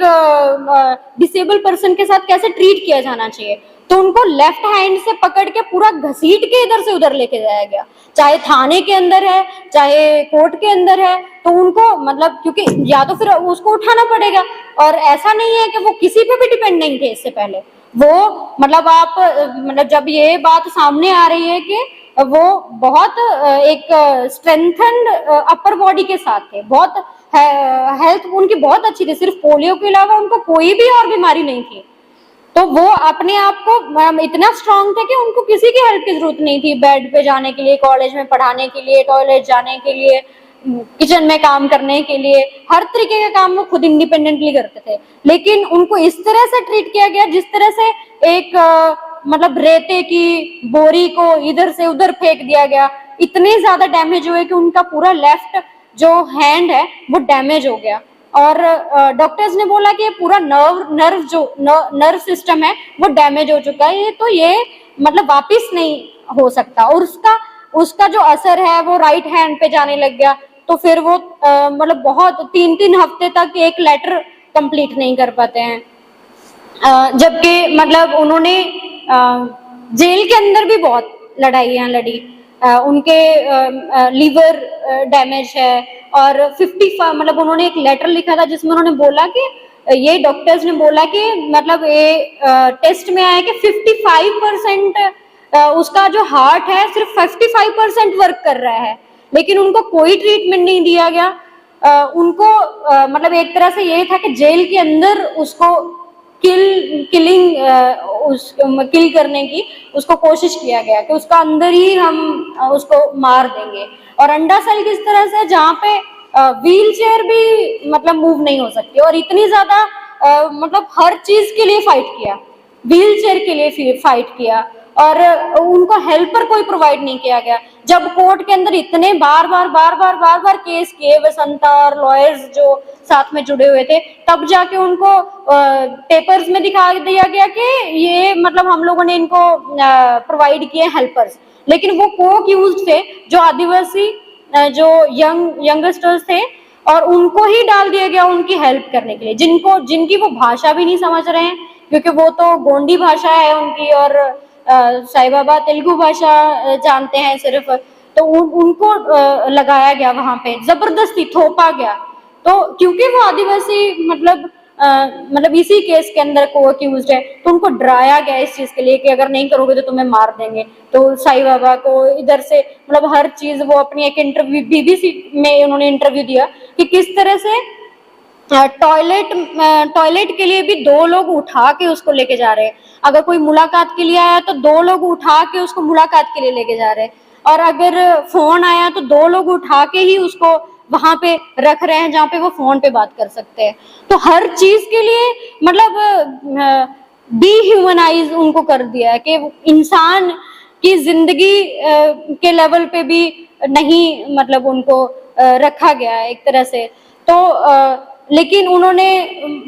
डिसेबल पर्सन के साथ कैसे ट्रीट किया जाना चाहिए, तो उनको लेफ्ट हैंड से पकड़ के पूरा घसीट के इधर से उधर लेके जाया गया, चाहे थाने के अंदर है चाहे कोर्ट के अंदर है, तो उनको मतलब क्योंकि या तो फिर उसको उठाना पड़ेगा, और ऐसा नहीं है कि वो किसी पे भी डिपेंड नहीं थे इससे पहले, वो मतलब आप मतलब जब ये बात सामने आ रही है कि वो बहुत एक स्ट्रेंथन्ड अपर बॉडी के साथ थे, बहुत हेल्थ उनकी बहुत अच्छी थी, सिर्फ पोलियो के अलावा उनको कोई भी और बीमारी नहीं थी, तो वो अपने आप को इतना स्ट्रांग थे कि उनको किसी की हेल्प की जरूरत नहीं थी, बेड पे जाने के लिए, कॉलेज में पढ़ाने के लिए, टॉयलेट जाने के लिए, किचन में काम करने के लिए, हर तरीके के काम वो खुद इंडिपेंडेंटली करते थे। लेकिन उनको इस तरह से ट्रीट किया गया जिस तरह से एक मतलब रेते की बोरी को इधर से उधर फेंक दिया गया, इतने ज्यादा डैमेज हुए कि उनका पूरा लेफ्ट जो हैंड है वो डैमेज हो गया, और डॉक्टर्स ने बोला कि पूरा नर्व सिस्टम है वो डैमेज हो चुका है, तो ये मतलब वापिस नहीं हो सकता, और उसका जो असर है वो राइट हैंड पे जाने लग गया, तो फिर वो मतलब बहुत 3-3 हफ्ते तक एक लेटर कंप्लीट नहीं कर पाते हैं, जबकि मतलब उन्होंने जेल के अंदर भी बहुत लड़ाइयां लड़ी, उनके लीवर डैमेज है, और 55 मतलब उन्होंने एक लेटर लिखा था जिसमें उन्होंने बोला कि ये डॉक्टर्स ने बोला कि मतलब ये टेस्ट में आया कि 55% उसका जो हार्ट है सिर्फ 55% वर्क कर रहा है, लेकिन उनको कोई ट्रीटमेंट नहीं दिया गया। उनको मतलब एक तरह से ये था कि जेल के अंदर उसको किल करने की उसको कोशिश किया गया कि उसका अंदर ही हम उसको मार देंगे, और अंडा सेल किस तरह से जहाँ पे व्हील चेयर भी मतलब मूव नहीं हो सकती, और इतनी ज्यादा मतलब हर चीज के लिए फाइट किया, व्हील चेयर के लिए फाइट किया, और उनको हेल्पर कोई प्रोवाइड नहीं किया गया। जब कोर्ट के अंदर इतने बार बार केस किए वसंता और लॉयर्स जो साथ में जुड़े हुए थे, तब जाके उनको पेपर्स में दिखा दिया गया कि ये मतलब हम लोगों ने इनको प्रोवाइड किए हेल्पर्स, लेकिन वो को अक्यूज्ड थे जो आदिवासी जो यंगस्टर्स थे, और उनको ही डाल दिया गया उनकी हेल्प करने के लिए, जिनकी वो भाषा भी नहीं समझ रहे हैं, क्योंकि वो तो गोंडी भाषा है उनकी, और साईं बाबा तेलुगु भाषा जानते हैं सिर्फ, तो उनको लगाया गया वहां पे, जबरदस्ती थोपा गया, तो क्योंकि वो आदिवासी मतलब इसी केस के अंदर को अक्यूज्ड है, तो उनको डराया गया इस चीज के लिए कि अगर नहीं करोगे तो तुम्हें मार देंगे। तो साईं बाबा को इधर से मतलब हर चीज, वो अपनी एक इंटरव्यू बीबीसी में उन्होंने इंटरव्यू दिया कि किस तरह से टॉयलेट के लिए भी 2 लोग उठा के उसको लेके जा रहे हैं, अगर कोई मुलाकात के लिए आया तो 2 लोग उठा के उसको मुलाकात के लिए लेके जा रहे हैं, और अगर फोन आया तो 2 लोग उठा के ही उसको वहां पे रख रहे हैं जहाँ पे वो फोन पे बात कर सकते हैं। तो हर चीज के लिए मतलब डीह्यूमनाइज उनको कर दिया है कि इंसान की जिंदगी के लेवल पे भी नहीं मतलब उनको रखा गया है एक तरह से। तो लेकिन उन्होंने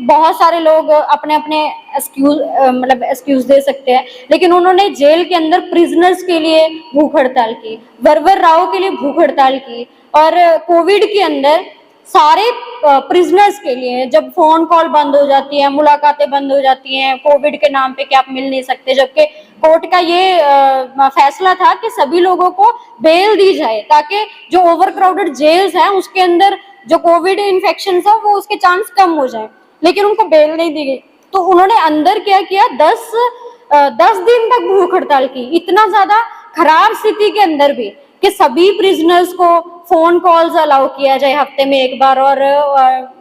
बहुत सारे लोग अपने अपने एक्सक्यूज दे सकते हैं, लेकिन उन्होंने जेल के अंदर प्रिजनर्स के लिए भूख हड़ताल की, वरवर राव के लिए भूख हड़ताल की, और कोविड के अंदर सारे प्रिजनर्स के लिए जब फोन कॉल बंद हो जाती है, मुलाकातें बंद हो जाती हैं कोविड के नाम पे कि आप मिल नहीं सकते, जबकि कोर्ट का ये फैसला था कि सभी लोगों को बेल दी जाए ताकि जो ओवरक्राउडेड जेल्स हैं उसके अंदर जो कोविड इन्फेक्शन है वो उसके चांस कम हो जाए, लेकिन उनको बेल नहीं दी गई। तो उन्होंने अंदर क्या किया, 10 दिन तक भूख हड़ताल की, इतना ज्यादा खराब स्थिति के अंदर भी, कि सभी प्रिजनर्स को फोन कॉल्स अलाउ किया जाए हफ्ते में एक बार, और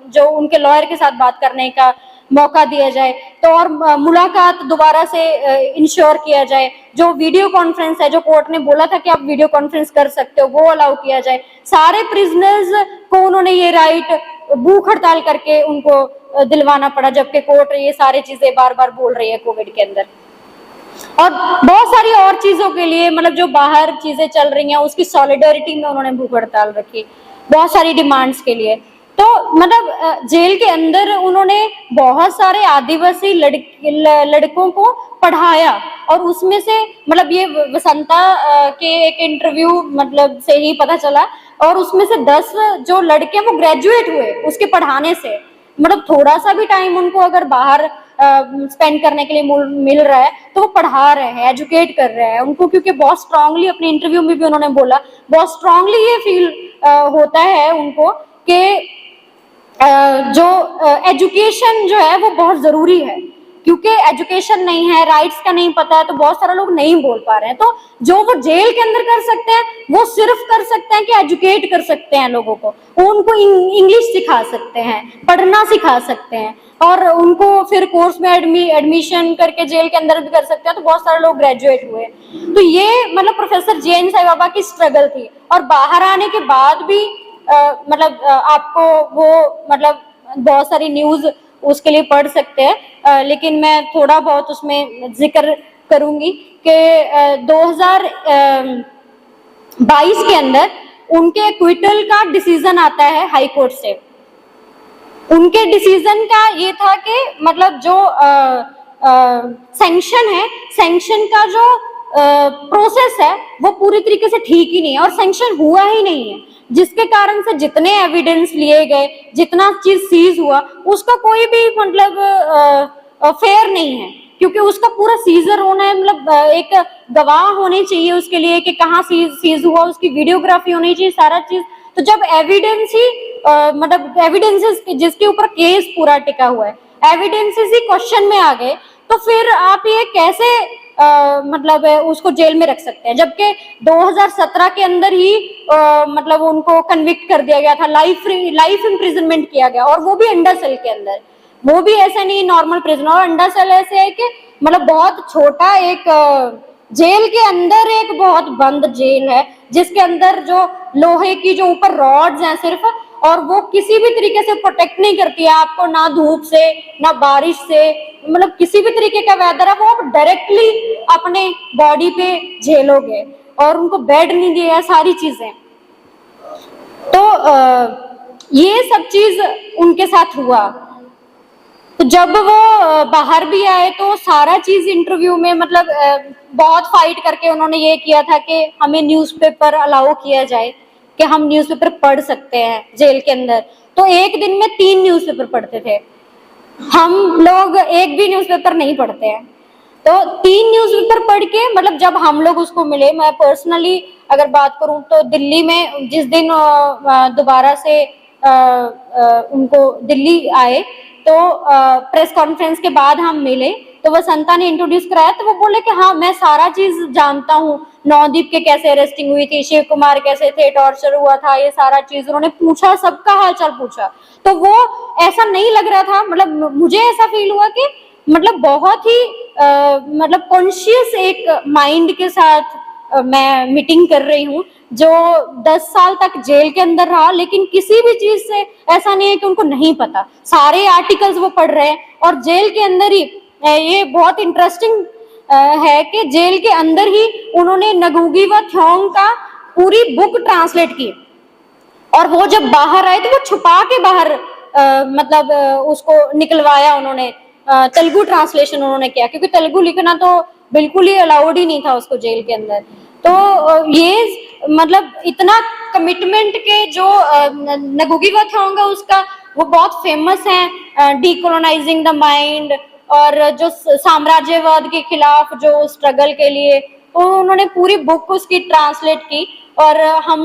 जो उनके लॉयर के साथ बात करने का मौका दिया जाए, तो और मुलाकात दोबारा से इंश्योर किया जाए, जो वीडियो कॉन्फ्रेंस है, जो कोर्ट ने बोला था कि आप वीडियो कॉन्फ्रेंस कर सकते हो, वो अलाउ किया जाए। सारे प्रिजनर्स को उन्होंने ये राइट भूख हड़ताल करके उनको दिलवाना पड़ा, जबकि कोर्ट ये सारी चीजें बार बार बोल रही है कोविड के अंदर। और बहुत सारी और चीजों के लिए, मतलब जो बाहर चीजें चल रही हैं उसकी सॉलिडरिटी में उन्होंने भूख हड़ताल रखी, बहुत सारी डिमांड्स के लिए। तो मतलब जेल के अंदर उन्होंने बहुत सारे आदिवासी लड़कों को पढ़ाया, और उसमें से मतलब ये वसंता के एक इंटरव्यू मतलब से ही पता चला, और उसमें से 10 जो लड़के वो ग्रेजुएट हुए उसके पढ़ाने से। मतलब थोड़ा सा भी टाइम उनको अगर बाहर स्पेंड करने के लिए मिल रहा है तो वो पढ़ा रहे हैं, एजुकेट कर रहे हैं उनको, क्योंकि बहुत स्ट्रांगली अपने इंटरव्यू में भी उन्होंने बोला, बहुत स्ट्रांगली ये फील होता है उनको कि जो एजुकेशन जो है वो बहुत जरूरी है, क्योंकि एजुकेशन नहीं है, राइट्स का नहीं पता है, तो बहुत सारे लोग नहीं बोल पा रहे हैं। तो जो वो जेल के अंदर कर सकते हैं वो सिर्फ कर सकते हैं कि एजुकेट कर सकते हैं लोगों को, उनको इंग्लिश सिखा सकते हैं, पढ़ना सिखा सकते हैं, और उनको फिर कोर्स में एडमिशन करके जेल के अंदर भी कर सकते हैं। तो बहुत सारे लोग ग्रेजुएट हुए। तो ये मतलब प्रोफेसर जे.एन. साई बाबा की स्ट्रगल थी, और बाहर आने के बाद भी मतलब आपको वो मतलब बहुत सारी न्यूज उसके लिए पढ़ सकते हैं, लेकिन मैं थोड़ा बहुत उसमें जिक्र करूंगी कि 2022 के अंदर उनके क्विटल का डिसीजन आता है हाई कोर्ट से। उनके डिसीजन का ये था कि मतलब जो सैंक्शन है, सैंक्शन का जो प्रोसेस है वो पूरी तरीके से ठीक ही नहीं है, और सैंक्शन हुआ ही नहीं है, जिसके कारण से जितने एविडेंस लिए गए, जितना चीज सीज हुआ, उसका कोई भी मतलब फेयर नहीं है, क्योंकि उसका पूरा सीजर होना है, मतलब एक गवाह होने चाहिए उसके लिए कि कहाँ सीज हुआ, उसकी वीडियोग्राफी होनी चाहिए, सारा चीज। तो जब एविडेंस ही मतलब एविडेंसेस जिसके ऊपर केस पूरा टिका हुआ है, एविडेंसेस ही क्वेश्चन में आ गए, तो फिर आप ये कैसे मतलब उसको जेल में रख सकते हैं, जबकि 2017 के अंदर ही मतलब उनको कन्विक्ट कर दिया गया था, लाइफ इम्प्रिजनमेंट किया गया, और वो भी अंडर सेल के अंदर। वो भी ऐसा नहीं नॉर्मल प्रिजन, और अंडर सेल ऐसे है कि मतलब बहुत छोटा एक जेल के अंदर एक बहुत बंद जेल है, जिसके अंदर जो लोहे की जो ऊपर रॉड्स हैं सिर्फ, और वो किसी भी तरीके से प्रोटेक्ट नहीं करती है आपको, ना धूप से ना बारिश से, मतलब किसी भी तरीके का वेदर है वो आप डायरेक्टली अपने बॉडी पे झेलोगे, और उनको बेड नहीं दिया, सारी चीजें। तो ये सब चीज उनके साथ हुआ। तो जब वो बाहर भी आए तो सारा चीज इंटरव्यू में मतलब बहुत फाइट करके उन्होंने ये किया था कि हमें न्यूज़पेपर अलाउ किया जाए, कि हम न्यूज़पेपर पढ़ सकते हैं जेल के अंदर। तो एक दिन में 3 न्यूज़पेपर पढ़ते थे, हम लोग एक भी न्यूज़पेपर नहीं पढ़ते हैं। तो 3 न्यूज़पेपर पढ़ के मतलब जब हम लोग उसको मिले, मैं पर्सनली अगर बात करूं तो दिल्ली में जिस दिन दोबारा से उनको दिल्ली आए तो प्रेस कॉन्फ्रेंस के बाद हम मिले, तो वसंता ने इंट्रोड्यूस कराया, तो वो बोले कि हाँ मैं सारा चीज जानता हूँ, नवदीप के कैसे अरेस्टिंग हुई थी, शिव कुमार कैसे थे, टॉर्चर हुआ था, ये सारा चीज उन्होंने पूछा, सबका हालचाल पूछा। तो वो ऐसा नहीं लग रहा था, मतलब मुझे ऐसा फील हुआ कि मतलब बहुत ही मतलब कॉन्शियस एक माइंड के साथ मैं मीटिंग कर रही हूँ, जो 10 साल तक जेल के अंदर रहा, लेकिन किसी भी चीज से ऐसा नहीं है कि उनको नहीं पता, सारे आर्टिकल्स वो पढ़ रहे हैं। और जेल के अंदर ही ये बहुत इंटरेस्टिंग है कि जेल के अंदर ही उन्होंने नगुगी व थ्योंग का पूरी बुक ट्रांसलेट की, और वो जब बाहर आए तो वो छुपा के बाहर मतलब उसको निकलवाया उन्होंने, तेलुगु ट्रांसलेशन उन्होंने किया, क्योंकि तेलुगु लिखना तो बिल्कुल ही अलाउड ही नहीं था उसको जेल के अंदर। तो ये मतलब इतना कमिटमेंट के जो नगुगी व थ्योंग है उसका, वो बहुत फेमस है डीकोलोनाइजिंग द माइंड, और जो साम्राज्यवाद के खिलाफ जो स्ट्रगल के लिए, तो उन्होंने पूरी बुक उसकी ट्रांसलेट की। और हम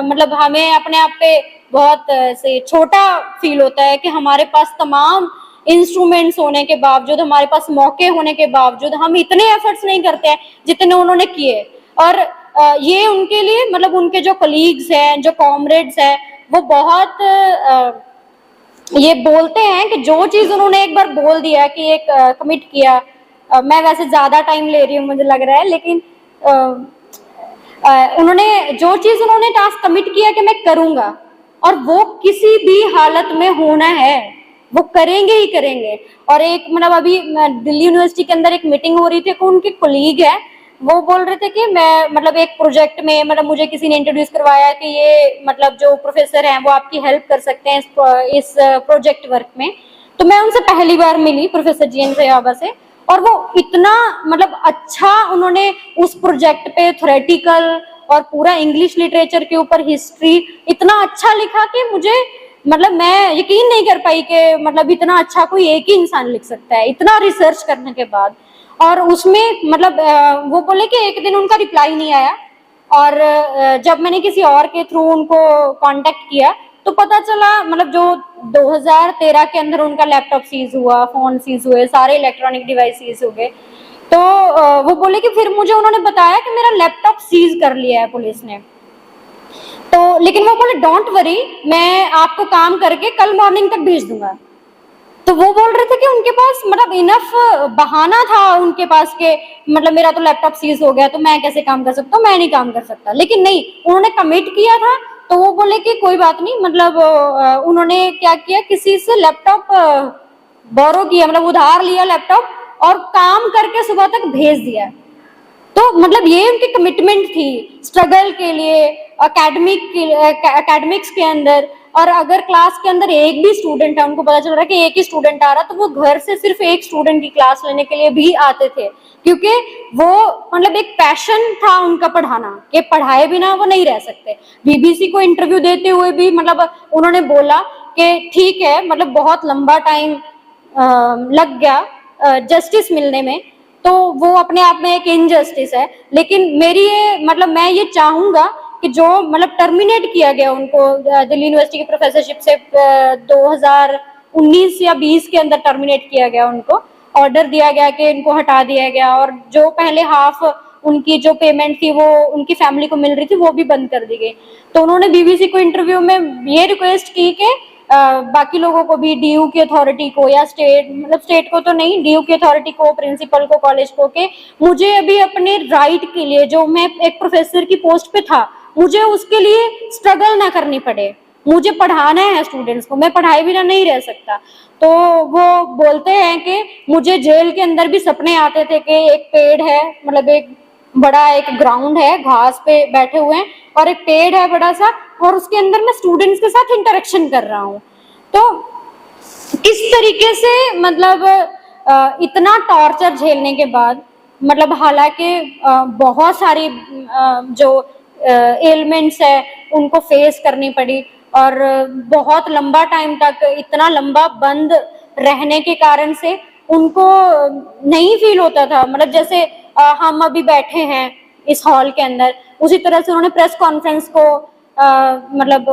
मतलब हमें अपने आप पे बहुत से छोटा फील होता है कि हमारे पास तमाम इंस्ट्रूमेंट्स होने के बावजूद, हमारे पास मौके होने के बावजूद हम इतने एफर्ट्स नहीं करते हैं जितने उन्होंने किए। और ये उनके लिए मतलब उनके जो कलीग्स हैं, जो कॉमरेड्स हैं, वो बहुत ये बोलते हैं कि जो चीज उन्होंने एक बार बोल दिया कि एक कमिट किया, मैं वैसे ज्यादा टाइम ले रही हूँ मुझे लग रहा है, लेकिन उन्होंने जो चीज उन्होंने टास्क कमिट किया कि मैं करूंगा, और वो किसी भी हालत में होना है, वो करेंगे ही करेंगे। और एक मतलब अभी दिल्ली यूनिवर्सिटी के अंदर एक मीटिंग हो रही थी, उनके कोलीग है, वो बोल रहे थे कि मैं मतलब एक प्रोजेक्ट में मतलब मुझे किसी ने इंट्रोड्यूस करवाया कि ये मतलब जो प्रोफेसर हैं वो आपकी हेल्प कर सकते हैं इस प्रोजेक्ट वर्क में। तो मैं उनसे पहली बार मिली, प्रोफेसर जी एन सयाबा से, और वो इतना मतलब अच्छा उन्होंने उस प्रोजेक्ट पे थ्योरेटिकल और पूरा इंग्लिश लिटरेचर के ऊपर हिस्ट्री इतना अच्छा लिखा कि मुझे मतलब मैं यकीन नहीं कर पाई कि मतलब इतना अच्छा कोई एक ही इंसान लिख सकता है इतना रिसर्च करने के बाद। और उसमें मतलब वो बोले कि एक दिन उनका रिप्लाई नहीं आया, और जब मैंने किसी और के थ्रू उनको कांटेक्ट किया तो पता चला मतलब जो 2013 के अंदर उनका लैपटॉप सीज हुआ, फोन सीज हुए, सारे इलेक्ट्रॉनिक डिवाइस सीज हो गए। तो वो बोले कि फिर मुझे उन्होंने बताया कि मेरा लैपटॉप सीज कर लिया है पुलिस ने। तो लेकिन वो बोले डोंट वरी, मैं आपको काम करके कल मॉर्निंग तक भेज दूंगा। तो वो बोल रहे थे कि उनके पास मतलब इनफ बहाना था उनके पास के मतलब मेरा तो लैपटॉप सीज हो गया तो मैं कैसे काम कर सकता हूँ, मैं नहीं काम कर सकता। लेकिन नहीं, उन्होंने कमिट किया था, तो वो बोले कि कोई बात नहीं, मतलब उन्होंने क्या किया, किसी से लैपटॉप बोरो किया, मतलब उधार लिया लैपटॉप, और काम करके सुबह तक भेज दिया। तो मतलब ये उनकी कमिटमेंट थी स्ट्रगल के लिए, एकेडमिक्स के अंदर। और अगर क्लास के अंदर एक भी स्टूडेंट है, उनको पता चल रहा है कि एक ही स्टूडेंट आ रहा, तो वो घर से सिर्फ एक स्टूडेंट की क्लास लेने के लिए भी आते थे, क्योंकि वो मतलब एक पैशन था उनका पढ़ाना, कि पढ़ाए बिना वो नहीं रह सकते। बीबीसी को इंटरव्यू देते हुए भी मतलब उन्होंने बोला कि ठीक है मतलब बहुत लंबा टाइम लग गया जस्टिस मिलने में, तो वो अपने आप में एक इनजस्टिस है, लेकिन मेरी ये मतलब मैं ये चाहूंगा कि जो मतलब टर्मिनेट किया गया उनको दिल्ली यूनिवर्सिटी की प्रोफेसरशिप से 2019 या 20 के अंदर टर्मिनेट किया गया, उनको ऑर्डर दिया गया कि इनको हटा दिया गया, और जो पहले हाफ उनकी जो पेमेंट थी वो उनकी फैमिली को मिल रही थी वो भी बंद कर दी गई। तो उन्होंने बीबीसी को इंटरव्यू में ये रिक्वेस्ट की कि बाकी लोगों को भी, डीयू की अथॉरिटी को या स्टेट मतलब स्टेट को तो नहीं, डीयू की अथॉरिटी को, प्रिंसिपल को, कॉलेज को, के मुझे अभी अपने राइट के लिए, जो मैं एक प्रोफेसर की पोस्ट पे था, मुझे उसके लिए स्ट्रगल ना करनी पड़े, मुझे पढ़ाना है स्टूडेंट्स को, मैं पढ़ाए बिना नहीं रह सकता। तो वो बोलते हैं कि मुझे जेल के अंदर भी सपने आते थे कि एक पेड़ है, मतलब एक बड़ा एक ग्राउंड है, घास पे बैठे हुए हैं और एक पेड़ है बड़ा सा, और उसके अंदर मैं स्टूडेंट्स के साथ इंटरेक्शन कर रहा हूँ। तो इस तरीके से मतलब इतना टॉर्चर झेलने के बाद, मतलब हालांकि बहुत सारी जो एलिमेंट्स है उनको फेस करनी पड़ी, और बहुत लंबा टाइम तक इतना लंबा बंद रहने के कारण से उनको नहीं फील होता था, मतलब जैसे हम अभी बैठे हैं इस हॉल के अंदर, उसी तरह से उन्होंने प्रेस कॉन्फ्रेंस को मतलब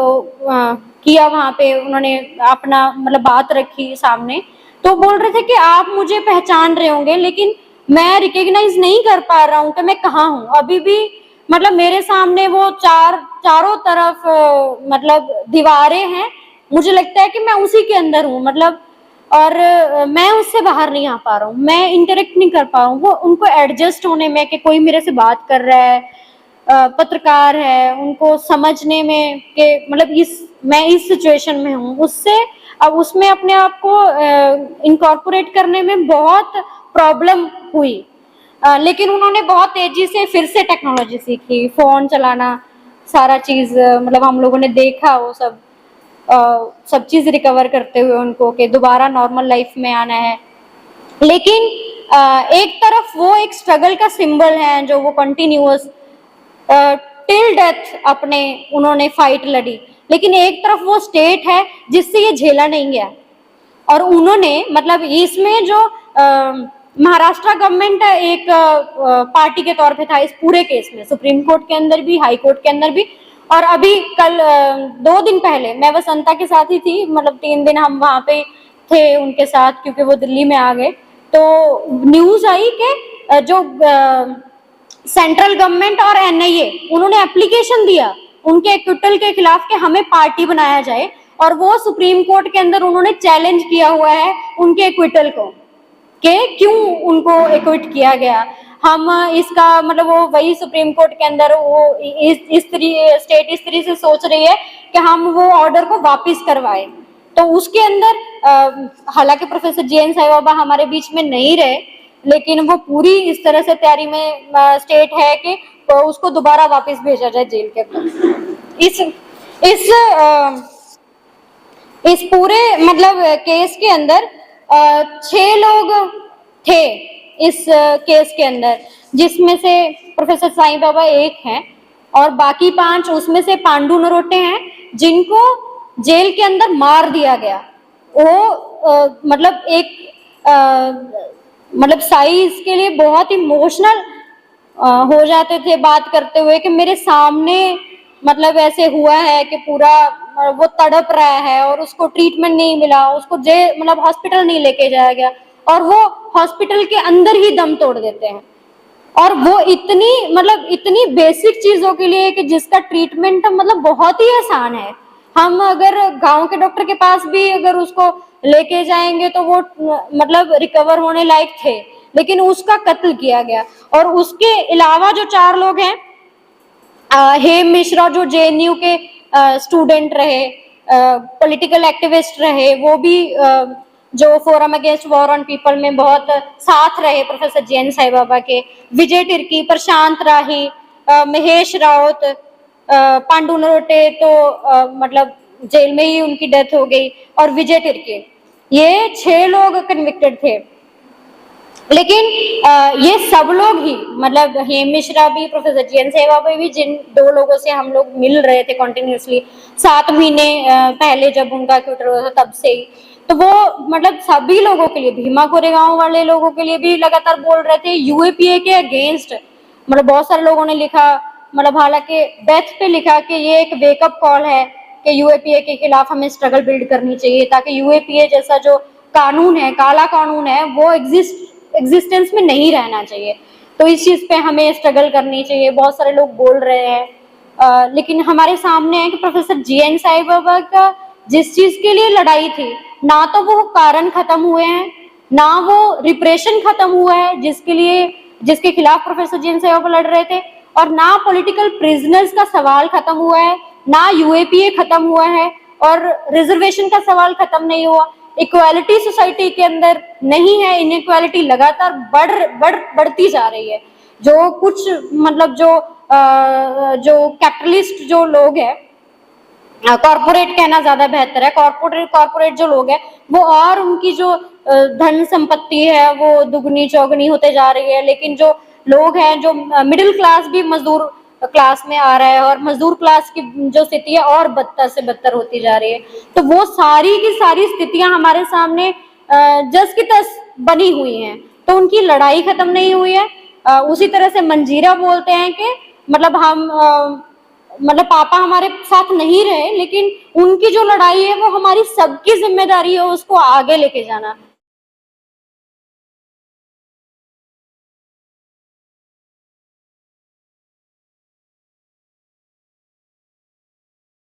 किया, वहां पे उन्होंने अपना मतलब बात रखी सामने। तो बोल रहे थे कि आप मुझे पहचान रहे होंगे लेकिन मैं रिकॉग्नाइज नहीं कर पा रहा हूँ कि मैं कहाँ हूँ अभी भी, मतलब मेरे सामने वो चारों तरफ मतलब दीवारें हैं, मुझे लगता है कि मैं उसी के अंदर हूँ, मतलब और मैं उससे बाहर नहीं आ पा रहा हूँ, मैं इंटरेक्ट नहीं कर पा रहा हूँ वो उनको एडजस्ट होने में, कि कोई मेरे से बात कर रहा है, पत्रकार है, उनको समझने में कि मतलब मैं इस सिचुएशन में हूँ, उससे अब उसमें अपने आप को इनकॉर्पोरेट करने में बहुत प्रॉब्लम हुई। लेकिन उन्होंने बहुत तेजी से फिर से टेक्नोलॉजी सीखी, फोन चलाना, सारा चीज मतलब हम लोगों ने देखा वो सब चीज रिकवर करते हुए उनको कि दोबारा नॉर्मल लाइफ में आना है। लेकिन एक तरफ वो एक स्ट्रगल का सिंबल है जो वो कंटिन्यूअस टिल डेथ अपने उन्होंने फाइट लड़ी, लेकिन एक तरफ वो स्टेट है जिससे ये झेला नहीं गया, और उन्होंने मतलब इसमें जो महाराष्ट्र गवर्नमेंट एक पार्टी के तौर पे था इस पूरे केस में, सुप्रीम कोर्ट के अंदर भी, हाई कोर्ट के अंदर भी। और अभी कल 2 दिन पहले मैं वसंता के साथ ही थी, मतलब 3 दिन हम वहां पे थे उनके साथ, क्योंकि वो दिल्ली में आ गए। तो न्यूज आई कि जो सेंट्रल गवर्नमेंट और एनआईए उन्होंने एप्लीकेशन दिया उनके एक्विटल के खिलाफ कि हमें पार्टी बनाया जाए, और वो सुप्रीम कोर्ट के अंदर उन्होंने चैलेंज किया हुआ है उनके एक्विटल को कि क्यों उनको एक्विट किया गया। हम इसका मतलब वो वही सुप्रीम कोर्ट के अंदर वो स्टेट इस तरीके से सोच रही है कि हम वो ऑर्डर को वापस करवाएं। तो उसके अंदर हालांकि प्रोफेसर जे.एन. साई बाबा हमारे बीच में नहीं रहे, लेकिन वो पूरी इस तरह से तैयारी में स्टेट है कि उसको दोबारा वापस भेजा जाए जेल के अंदर। इस पूरे मतलब केस के अंदर 6 लोग थे इस केस के अंदर, जिसमें से प्रोफेसर साईं बाबा एक हैं और बाकी 5 उसमें से पांडु नरोटे हैं जिनको जेल के अंदर मार दिया गया। वो मतलब एक मतलब साई इसके लिए बहुत इमोशनल हो जाते थे बात करते हुए कि मेरे सामने मतलब ऐसे हुआ है कि पूरा वो तड़प रहा है और उसको ट्रीटमेंट नहीं मिला, उसको मतलब हॉस्पिटल नहीं लेके जाया गया, और वो हॉस्पिटल के अंदर ही दम तोड़ देते हैं। और वो इतनी बेसिक चीजों के लिए कि जिसका ट्रीटमेंट मतलब बहुत ही आसान है। हम अगर गांव के डॉक्टर के पास भी अगर उसको लेके जाएंगे तो वो मतलब रिकवर होने लायक थे, लेकिन उसका कत्ल किया गया। और उसके अलावा जो 4 लोग हैं, हेम मिश्रा जो जेएनयू के स्टूडेंट रहे, पॉलिटिकल एक्टिविस्ट रहे, वो भी जो forum against war on people में बहुत साथ रहे प्रोफेसर जे.एन. साई बाबा के, विजय तिर्की, प्रशांत राही, महेश राउत, पांडु नरोटे तो मतलब जेल में ही उनकी डेथ हो गई, और विजय तिर्की, ये 6 लोग कन्विक्टेड थे। लेकिन ये सब लोग ही मतलब हेम मिश्रा भी, प्रोफेसर जे.एन. साई बाबा भी, जिन 2 लोगों से हम लोग मिल रहे थे कंटिन्यूअसली 7 महीने पहले जब उनका एक्विटल हुआ था तब से ही, तो वो मतलब सभी लोगों के लिए, भीमा कोरेगांव वाले लोगों के लिए भी लगातार बोल रहे थे यूएपीए के अगेंस्ट। मतलब बहुत सारे लोगों ने लिखा, मतलब हालांकि डेथ पे लिखा कि ये एक वेकअप कॉल है कि यूएपीए के खिलाफ हमें स्ट्रगल बिल्ड करनी चाहिए, ताकि यूएपीए जैसा जो कानून है, काला कानून है, वो एग्जिस्टेंस में नहीं रहना चाहिए। तो इस चीज पे हमें स्ट्रगल करनी चाहिए, बहुत सारे लोग बोल रहे हैं। लेकिन हमारे सामने है कि प्रोफेसर जे.एन. साई बाबा का जिस चीज के लिए लड़ाई थी, ना तो वो कारण खत्म हुए हैं, ना वो रिप्रेशन खत्म हुआ है जिसके खिलाफ प्रोफेसर जे.एन. साई बाबा लड़ रहे थे, और ना पॉलिटिकल प्रिजनर्स का सवाल खत्म हुआ है, ना यूएपीए खत्म हुआ है, और रिजर्वेशन का सवाल खत्म नहीं हुआ। इक्वालिटी सोसाइटी के अंदर नहीं है, इनइक्वालिटी लगातार बढ़ती जा रही है। जो कुछ मतलब जो कैपिटलिस्ट जो लोग हैं, कॉर्पोरेट कहना ज्यादा बेहतर है, कॉर्पोरेट जो लोग हैं वो, और उनकी जो धन संपत्ति है वो दुगनी चौगनी होते जा रही है, लेकिन जो लोग हैं, जो मिडिल क्लास भी मजदूर क्लास में आ रहा है, और मजदूर क्लास की जो स्थिति है और बदतर से बदतर होती जा रही है। तो वो सारी की सारी स्थितियां हमारे सामने जस की तस बनी हुई हैं, तो उनकी लड़ाई खत्म नहीं हुई है। उसी तरह से मंजीरा बोलते हैं कि मतलब हम मतलब पापा हमारे साथ नहीं रहे, लेकिन उनकी जो लड़ाई है वो हमारी सबकी जिम्मेदारी है उसको आगे लेके जाना।